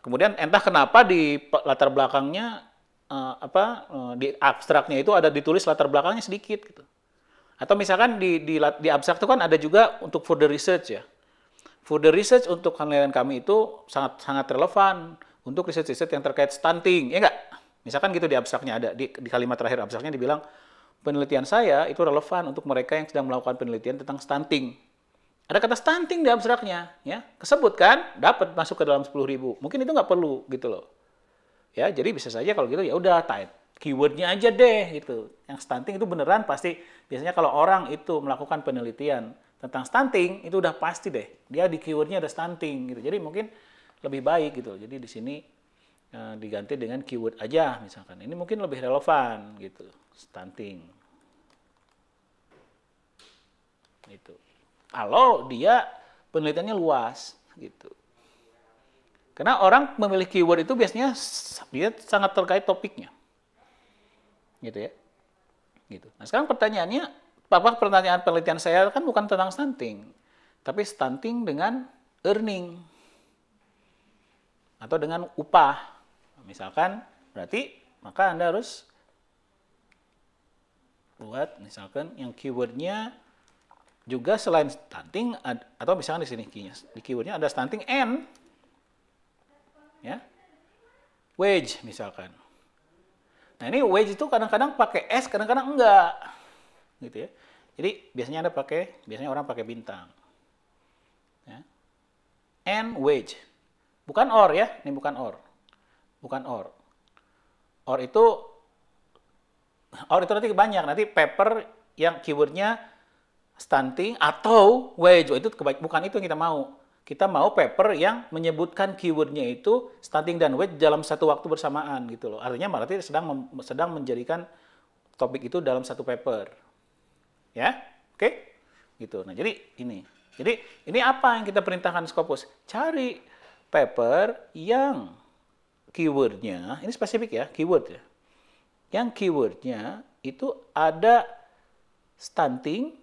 Kemudian entah kenapa di latar belakangnya di abstraknya itu ada ditulis latar belakangnya sedikit gitu. Atau misalkan di abstrak itu kan ada juga untuk further research ya. Further research untuk penelitian kami itu sangat relevan untuk research yang terkait stunting, ya enggak? Misalkan gitu di abstraknya ada di kalimat terakhir abstraknya dibilang penelitian saya itu relevan untuk mereka yang sedang melakukan penelitian tentang stunting. Ada kata stunting di abstraknya, ya, kesebut kan, dapat masuk ke dalam 10.000. Mungkin itu nggak perlu gitu loh. Ya, jadi bisa saja kalau gitu ya udah keywordnya aja deh gitu. Yang stunting itu beneran pasti biasanya kalau orang itu melakukan penelitian tentang stunting itu udah pasti deh. Dia di keywordnya ada stunting gitu. Jadi mungkin lebih baik gitu. Jadi di sini diganti dengan keyword aja misalkan. Ini mungkin lebih relevan gitu. Stunting. Itu. Kalau dia penelitiannya luas gitu. Karena orang memilih keyword itu biasanya dia sangat terkait topiknya. Gitu ya. Gitu. Nah, sekarang pertanyaannya, pertanyaan penelitian saya kan bukan tentang stunting, tapi stunting dengan earning atau dengan upah. Misalkan berarti maka Anda harus buat misalkan yang keywordnya juga selain stunting atau misalkan di sini di keywordnya ada stunting and ya wage misalkan. Nah ini wage itu kadang-kadang pakai S, kadang-kadang enggak, gitu ya. Jadi biasanya orang pakai bintang. Ya. And wage, bukan or ya, ini bukan or, bukan or. Or itu nanti banyak, nanti paper yang keywordnya stunting atau wage, itu bukan itu yang kita mau. Kita mau paper yang menyebutkan keywordnya itu stunting dan wage dalam satu waktu bersamaan gitu loh. Artinya berarti sedang menjadikan topik itu dalam satu paper. Ya, oke? Gitu. Nah, jadi ini apa yang kita perintahkan Scopus? Cari paper yang keywordnya, ini spesifik ya, keyword ya. Yang keywordnya itu ada stunting,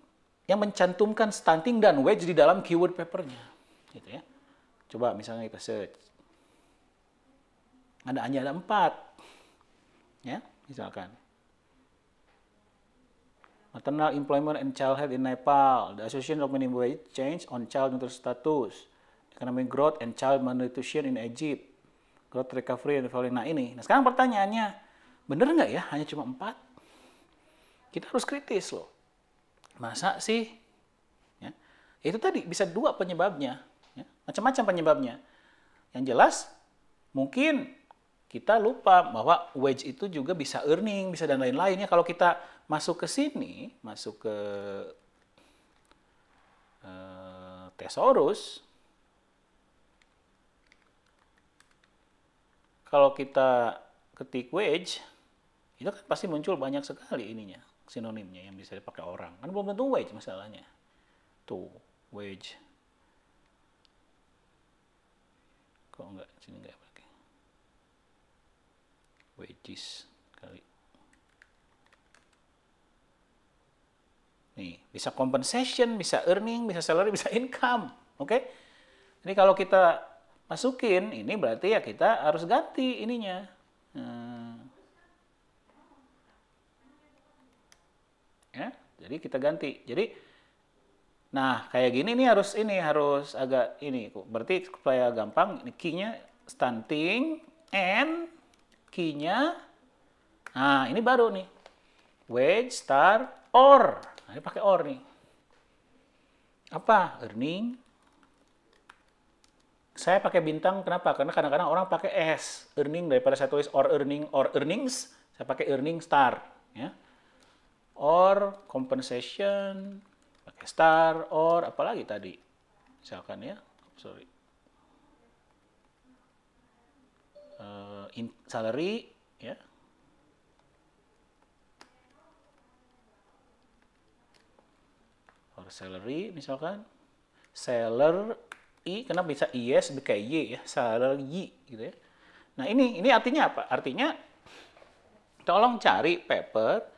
yang mencantumkan stunting dan wage di dalam keyword papernya. Gitu ya. Coba misalnya kita search. Hanya ada 4. Ya, misalkan. Maternal employment and child health in Nepal. The association of minimum wage change on child nutrition status. Economic growth and child malnutrition in Egypt. Growth recovery and development. Nah ini. Nah sekarang pertanyaannya, bener nggak ya hanya cuma 4? Kita harus kritis loh. Masa sih? Ya. Itu tadi bisa 2 penyebabnya. Ya, macam-macam penyebabnya. Yang jelas, mungkin kita lupa bahwa wage itu juga bisa earning, bisa dan lain-lainnya. Kalau kita masuk ke sini, masuk ke Thesaurus, kalau kita ketik wage, itu kan pasti muncul banyak sekali ininya, sinonimnya yang bisa dipakai orang. Kan belum tentu wage masalahnya. Tuh, wage. Kok enggak, sini enggak pakai. Wages kali. Nih, bisa compensation, bisa earning, bisa salary, bisa income. Oke? Jadi kalau kita masukin, ini berarti ya kita harus ganti ininya. Ya, jadi kita ganti. Jadi, nah kayak gini nih harus agak ini. Berarti supaya gampang, ini key-nya stunting and key-nya. Nah ini baru nih, wage, star, or. Nah, ini pakai or nih. Apa? Earning. Saya pakai bintang, kenapa? Karena kadang-kadang orang pakai S, earning, daripada saya tulis or earning, or earnings, saya pakai earning star. Ya. Or compensation, pakai star, or apalagi tadi. Misalkan ya, sorry. Salary, ya. Or salary, misalkan. Salary, kenapa bisa IS, kayak Y ya, salary, gitu ya. Nah ini artinya apa? Artinya, tolong cari paper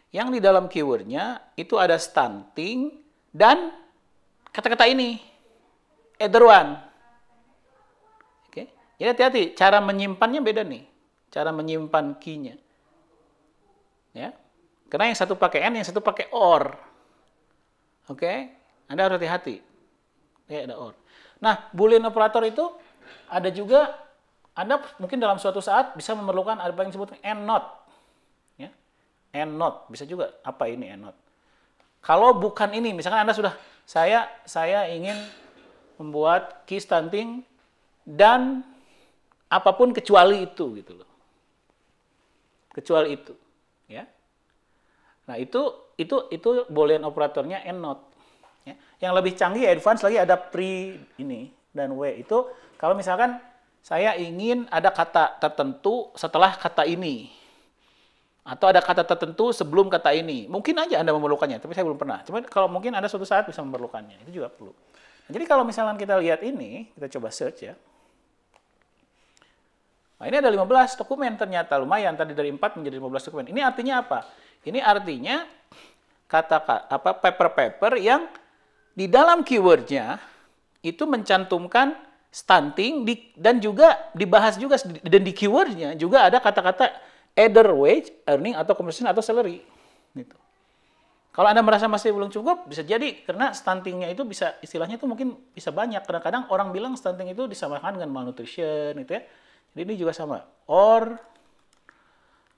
yang di dalam keywordnya itu ada stunting dan kata-kata ini, either one. Oke, jadi hati-hati, cara menyimpannya beda nih, cara menyimpan key-nya. Ya, karena yang satu pakai N, yang satu pakai OR. Oke, Anda harus hati-hati. Ya, ada OR. Nah, Boolean operator itu ada juga, Anda mungkin dalam suatu saat bisa memerlukan apa yang disebut AND not. Ya, AND not, bisa juga. Apa ini AND not? Kalau bukan ini, misalkan Anda sudah, saya ingin membuat key stunting dan apapun kecuali itu, gitu loh. Kecuali itu, ya. Nah, itu Boolean operatornya AND not. Ya. Yang lebih canggih, advance lagi ada pre ini dan W. Itu kalau misalkan saya ingin ada kata tertentu setelah kata ini. Atau ada kata tertentu sebelum kata ini. Mungkin aja Anda memerlukannya, tapi saya belum pernah. Cuma kalau mungkin Anda suatu saat bisa memerlukannya. Itu juga perlu. Nah, jadi kalau misalkan kita lihat ini, kita coba search ya. Nah, ini ada 15 dokumen ternyata. Lumayan, tadi dari 4 menjadi 15 dokumen. Ini artinya apa? Ini artinya paper-paper yang di dalam keywordnya itu mencantumkan stunting dan juga dibahas juga, dan di keywordnya juga ada kata-kata either wage, earning, atau compensation, atau salary. Gitu. Kalau Anda merasa masih belum cukup, bisa jadi karena stuntingnya itu bisa, istilahnya itu mungkin bisa banyak. Kadang-kadang orang bilang stunting itu disamakan dengan malnutrition, gitu ya. Jadi ini juga sama. Or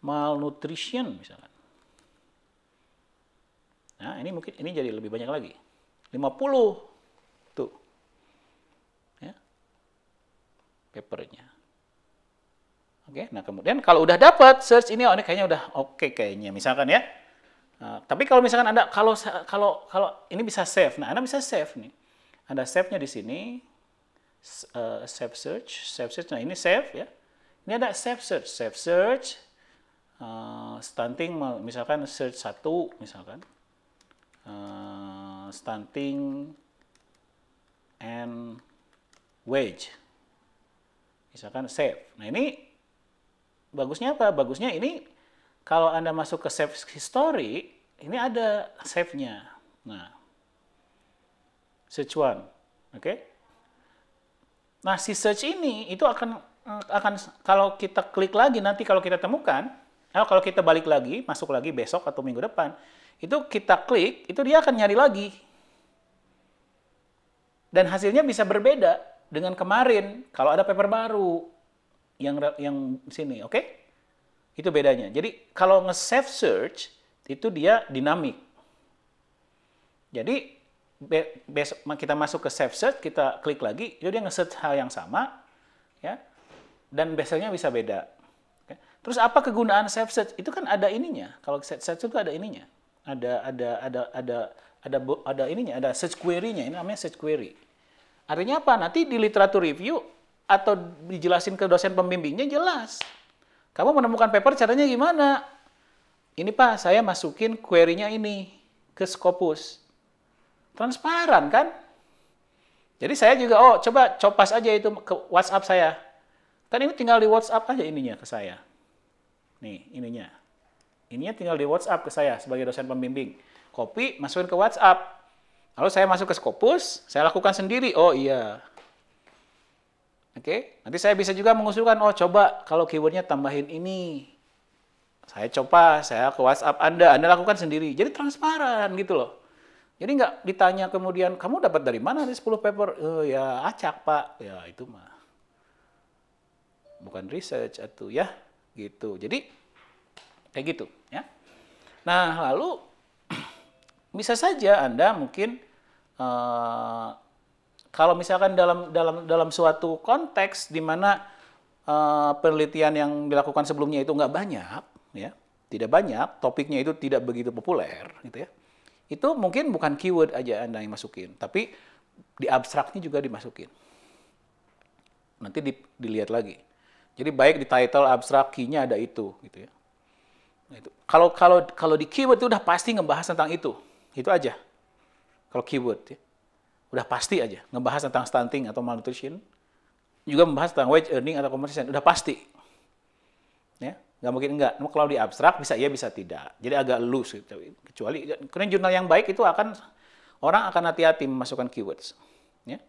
malnutrition, misalkan. Nah, ini mungkin ini jadi lebih banyak lagi. 50. Tuh. Ya. Papernya. Oke, nah kemudian kalau udah dapat search ini, oh ini kayaknya udah oke kayaknya, misalkan ya. Nah, tapi kalau misalkan Anda kalau ini bisa save. Nah, Anda bisa save nih. Anda save-nya di sini. Save search. Nah, ini save ya. Ini ada save search. Stunting misalkan search 1 misalkan. Stunting and wage. Misalkan save. Nah, ini bagusnya apa? Bagusnya ini kalau Anda masuk ke save history, ini ada save-nya. Nah, search one. Oke. Nah, si search ini itu akan kalau kita klik lagi nanti kalau kita temukan, kalau kita balik lagi, masuk lagi besok atau minggu depan, itu kita klik, itu dia akan nyari lagi. Dan hasilnya bisa berbeda dengan kemarin kalau ada paper baru yang sini, oke? Itu bedanya. Jadi kalau nge-save search itu dia dinamik. Jadi besok kita masuk ke save search, kita klik lagi, itu dia nge-search hal yang sama, ya. Dan besoknya bisa beda. Oke? Terus apa kegunaan save search? Itu kan ada ininya. Kalau save search itu ada ininya. Ada ininya, ada search query-nya. Ini namanya search query. Artinya apa? Nanti di literatur review atau dijelasin ke dosen pembimbingnya jelas. Kamu menemukan paper caranya gimana? Ini Pak, saya masukin query-nya ini ke Scopus. Transparan kan? Jadi saya juga, coba copas aja itu ke WhatsApp saya. Kan ini tinggal di WhatsApp aja ininya ke saya. Nih, ininya. Ininya tinggal di WhatsApp ke saya sebagai dosen pembimbing. copy, masukin ke WhatsApp. Lalu saya masuk ke Scopus, saya lakukan sendiri. Oh iya. Oke, nanti saya bisa juga mengusulkan, oh coba kalau keywordnya tambahin ini. Saya coba, saya ke WhatsApp Anda lakukan sendiri. Jadi transparan gitu loh. Jadi nggak ditanya kemudian, kamu dapat dari mana nih 10 paper? Ya acak Pak. Ya itu mah. Bukan research atau ya gitu. Jadi kayak gitu ya. Nah lalu bisa saja Anda mungkin kalau misalkan dalam suatu konteks di mana penelitian yang dilakukan sebelumnya itu nggak banyak, ya, tidak banyak, topiknya itu tidak begitu populer, gitu ya. Itu mungkin bukan keyword aja Anda yang masukin, tapi di abstraknya juga dimasukin. Nanti dilihat lagi. Jadi baik di title, abstrak, key-nya ada itu, gitu ya. Nah, itu. Kalau di keyword itu udah pasti ngebahas tentang itu aja. Kalau keyword, ya. Udah pasti aja ngebahas tentang stunting atau malnutrition, juga membahas tentang wage earning atau compensation, udah pasti. Ya, nggak mungkin enggak. Kalau di abstrak bisa iya bisa tidak. Jadi agak loose gitu. Kecuali karena jurnal yang baik itu orang akan hati-hati memasukkan keywords. Ya.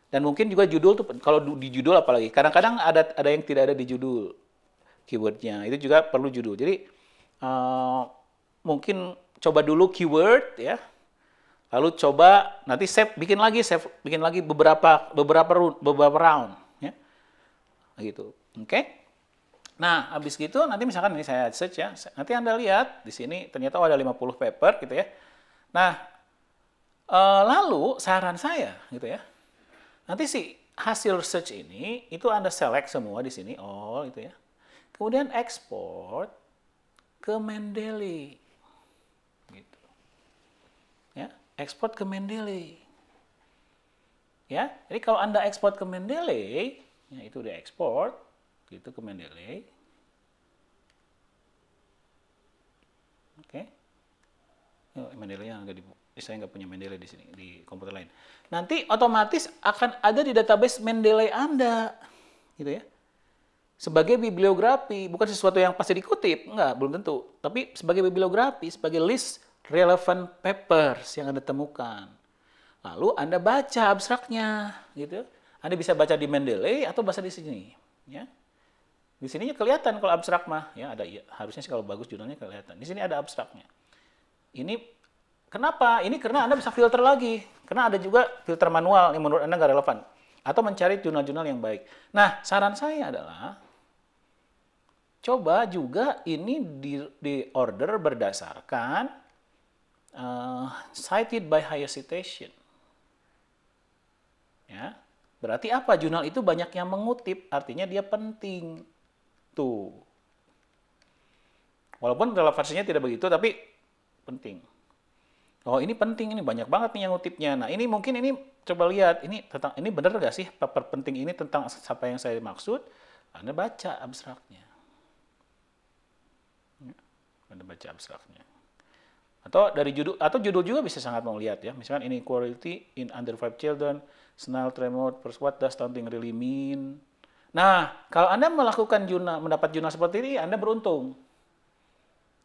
Dan mungkin juga judul tuh kalau di judul apalagi kadang-kadang ada yang tidak ada di judul keywordnya. Itu juga perlu judul. Jadi mungkin coba dulu keyword ya. Lalu coba nanti bikin lagi beberapa round ya. Gitu. Oke. Nah, habis gitu nanti misalkan ini saya search ya. Nanti Anda lihat di sini ternyata ada 50 paper gitu ya. Nah, lalu saran saya gitu ya. Nanti si hasil search ini itu Anda select semua di sini all gitu ya. Kemudian export ke Mendeley. Gitu. Ya, export ke Mendeley. Ya, jadi kalau Anda export ke Mendeley, ya itu diekspor gitu ke Mendeley. Oke. Mendeley-nya nggak saya nggak punya Mendeley di sini di komputer lain. Nanti otomatis akan ada di database Mendeley Anda, gitu ya. Sebagai bibliografi, bukan sesuatu yang pasti dikutip, enggak, belum tentu. Tapi sebagai bibliografi, sebagai list relevant papers yang Anda temukan. Lalu Anda baca abstraknya, gitu. Anda bisa baca di Mendeley atau baca di sini, ya. Di sini kelihatan kalau abstrak mah, ya ada ya, harusnya sih kalau bagus jurnalnya kelihatan. Di sini ada abstraknya. Ini kenapa? Ini karena Anda bisa filter lagi. Karena ada juga filter manual yang menurut Anda nggak relevan. Atau mencari jurnal-jurnal yang baik. Nah, saran saya adalah coba juga ini di order berdasarkan cited by higher citation. Ya, berarti apa? Jurnal itu banyak yang mengutip, artinya dia penting. Tuh. Walaupun relevansinya tidak begitu, tapi penting. Oh ini penting, ini banyak banget nih yang ngutipnya. Nah ini mungkin ini coba lihat, ini benar nggak sih paper penting ini tentang apa yang saya maksud? Anda baca abstraknya. Anda baca abstraknya. Atau dari judul, atau judul juga bisa sangat mau lihat ya. Misalkan inequality in under 5 children, Snell Tremor, what does stunting really mean? Nah, kalau Anda mendapat jurnal seperti ini, Anda beruntung.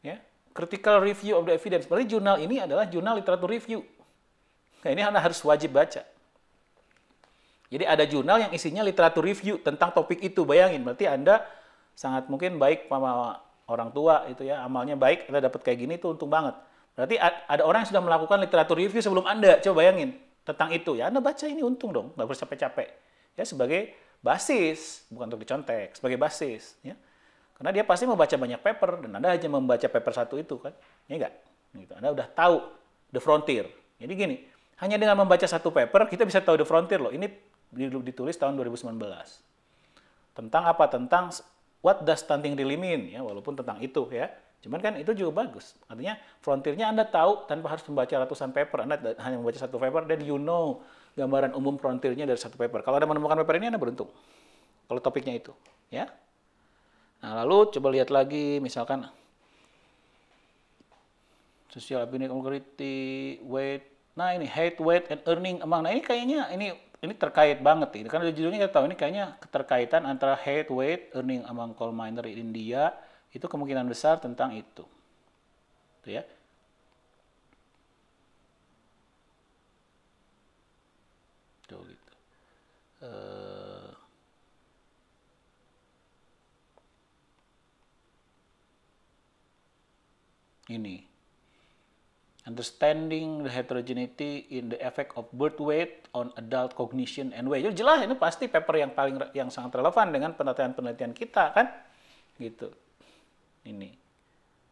Ya, critical review of the evidence. Berarti jurnal ini adalah jurnal literatur review. Nah, ini Anda harus wajib baca. Jadi ada jurnal yang isinya literatur review tentang topik itu. Bayangin, berarti Anda sangat mungkin baik sama orang tua itu ya, amalnya baik, Anda dapat kayak gini itu untung banget. Berarti ada orang yang sudah melakukan literatur review sebelum Anda. Coba bayangin tentang itu ya. Anda baca ini untung dong, nggak harus capek-capek. Ya sebagai basis, bukan untuk dicontek, sebagai basis, ya. Karena dia pasti membaca banyak paper, dan Anda hanya membaca paper satu itu, kan? Ya enggak? Gitu. Anda udah tahu the frontier. Jadi gini, hanya dengan membaca satu paper, kita bisa tahu the frontier loh. Ini ditulis tahun 2019. Tentang apa? Tentang what does stunting really mean, ya, walaupun tentang itu, ya. Cuman kan itu juga bagus. Artinya frontiernya Anda tahu tanpa harus membaca ratusan paper. Anda hanya membaca satu paper, then you know gambaran umum frontiernya dari satu paper. Kalau Anda menemukan paper ini, Anda beruntung. Kalau topiknya itu, ya. Nah, lalu coba lihat lagi, misalkan social inequality, weight. Nah, ini height, weight, and earning among. Nah, ini kayaknya ini terkait banget ini. Karena judulnya kita tahu ini kayaknya keterkaitan antara height, weight, earning among coal miner di India. Itu kemungkinan besar tentang itu. Tuh ya. Eh, ini. Understanding the heterogeneity in the effect of birth weight on adult cognition and weight. Jadi jelas ini pasti paper yang sangat relevan dengan penelitian-penelitian kita kan, gitu. Ini,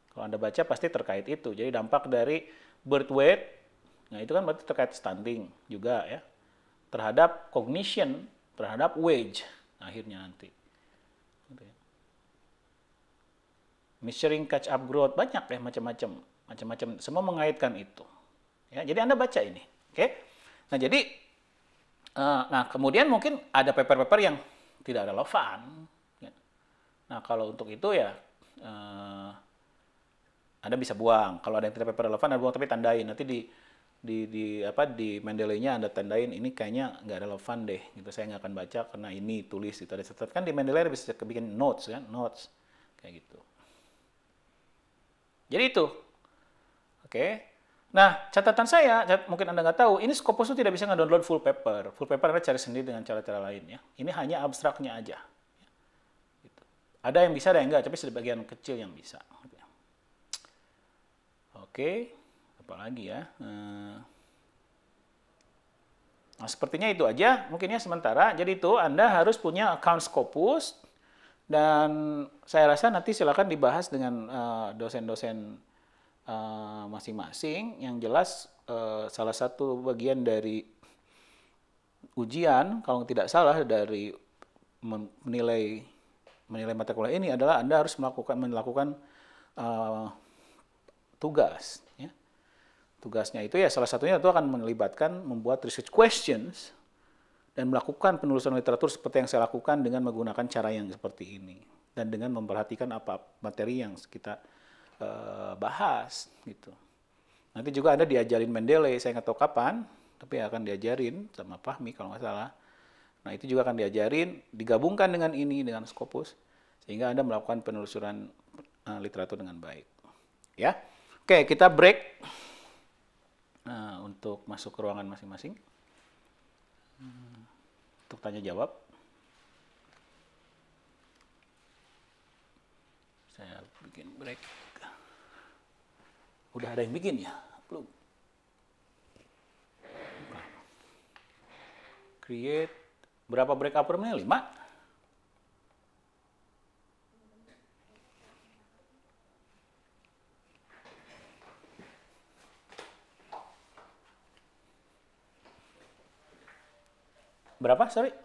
kalau Anda baca pasti terkait itu. Jadi dampak dari birth weight, nah itu kan berarti terkait stunting juga ya, terhadap cognition, terhadap wage akhirnya nanti. Measuring catch up growth, banyak ya macam-macam, semua mengaitkan itu. Ya, jadi Anda baca ini, oke? Nah jadi, nah kemudian mungkin ada paper-paper yang tidak relevan. Ya. Nah kalau untuk itu ya Anda bisa buang. Kalau ada yang tidak paper relevan, Anda buang tapi tandain. Nanti di Mendeley-nya Anda tandain ini kayaknya nggak relevan deh. Gitu saya nggak akan baca karena ini tulis itu ada catat. Kan di Mendeley bisa bikin notes kan, notes kayak gitu. Jadi itu. Oke. Nah, catatan saya, mungkin Anda nggak tahu, ini Scopus itu tidak bisa nge-download full paper. Full paper Anda cari sendiri dengan cara-cara lain ya. Ini hanya abstraknya aja. Gitu. Ada yang bisa, ada yang enggak, tapi sebagian kecil yang bisa. Oke, apa lagi ya? Nah, sepertinya itu aja mungkin ya sementara. Jadi itu Anda harus punya account Scopus, dan saya rasa nanti silakan dibahas dengan dosen-dosen masing-masing. Yang jelas salah satu bagian dari ujian, kalau tidak salah, dari menilai mata kuliah ini adalah Anda harus melakukan tugas. Ya. Tugasnya itu ya salah satunya itu akan melibatkan membuat research questions dan melakukan penelusuran literatur seperti yang saya lakukan dengan menggunakan cara yang seperti ini dan dengan memperhatikan apa materi yang kita bahas gitu. Nanti juga Anda diajarin Mendeley, saya nggak tahu kapan, tapi akan diajarin sama Fahmi kalau nggak salah. Nah itu juga akan diajarin, digabungkan dengan ini, dengan Scopus, sehingga Anda melakukan penelusuran literatur dengan baik. Ya, oke kita break untuk masuk ke ruangan masing-masing. Untuk tanya jawab. Saya bikin break. Udah ada yang bikin ya? Belum. Create. Berapa break up per menit? 5? Berapa? Sorry.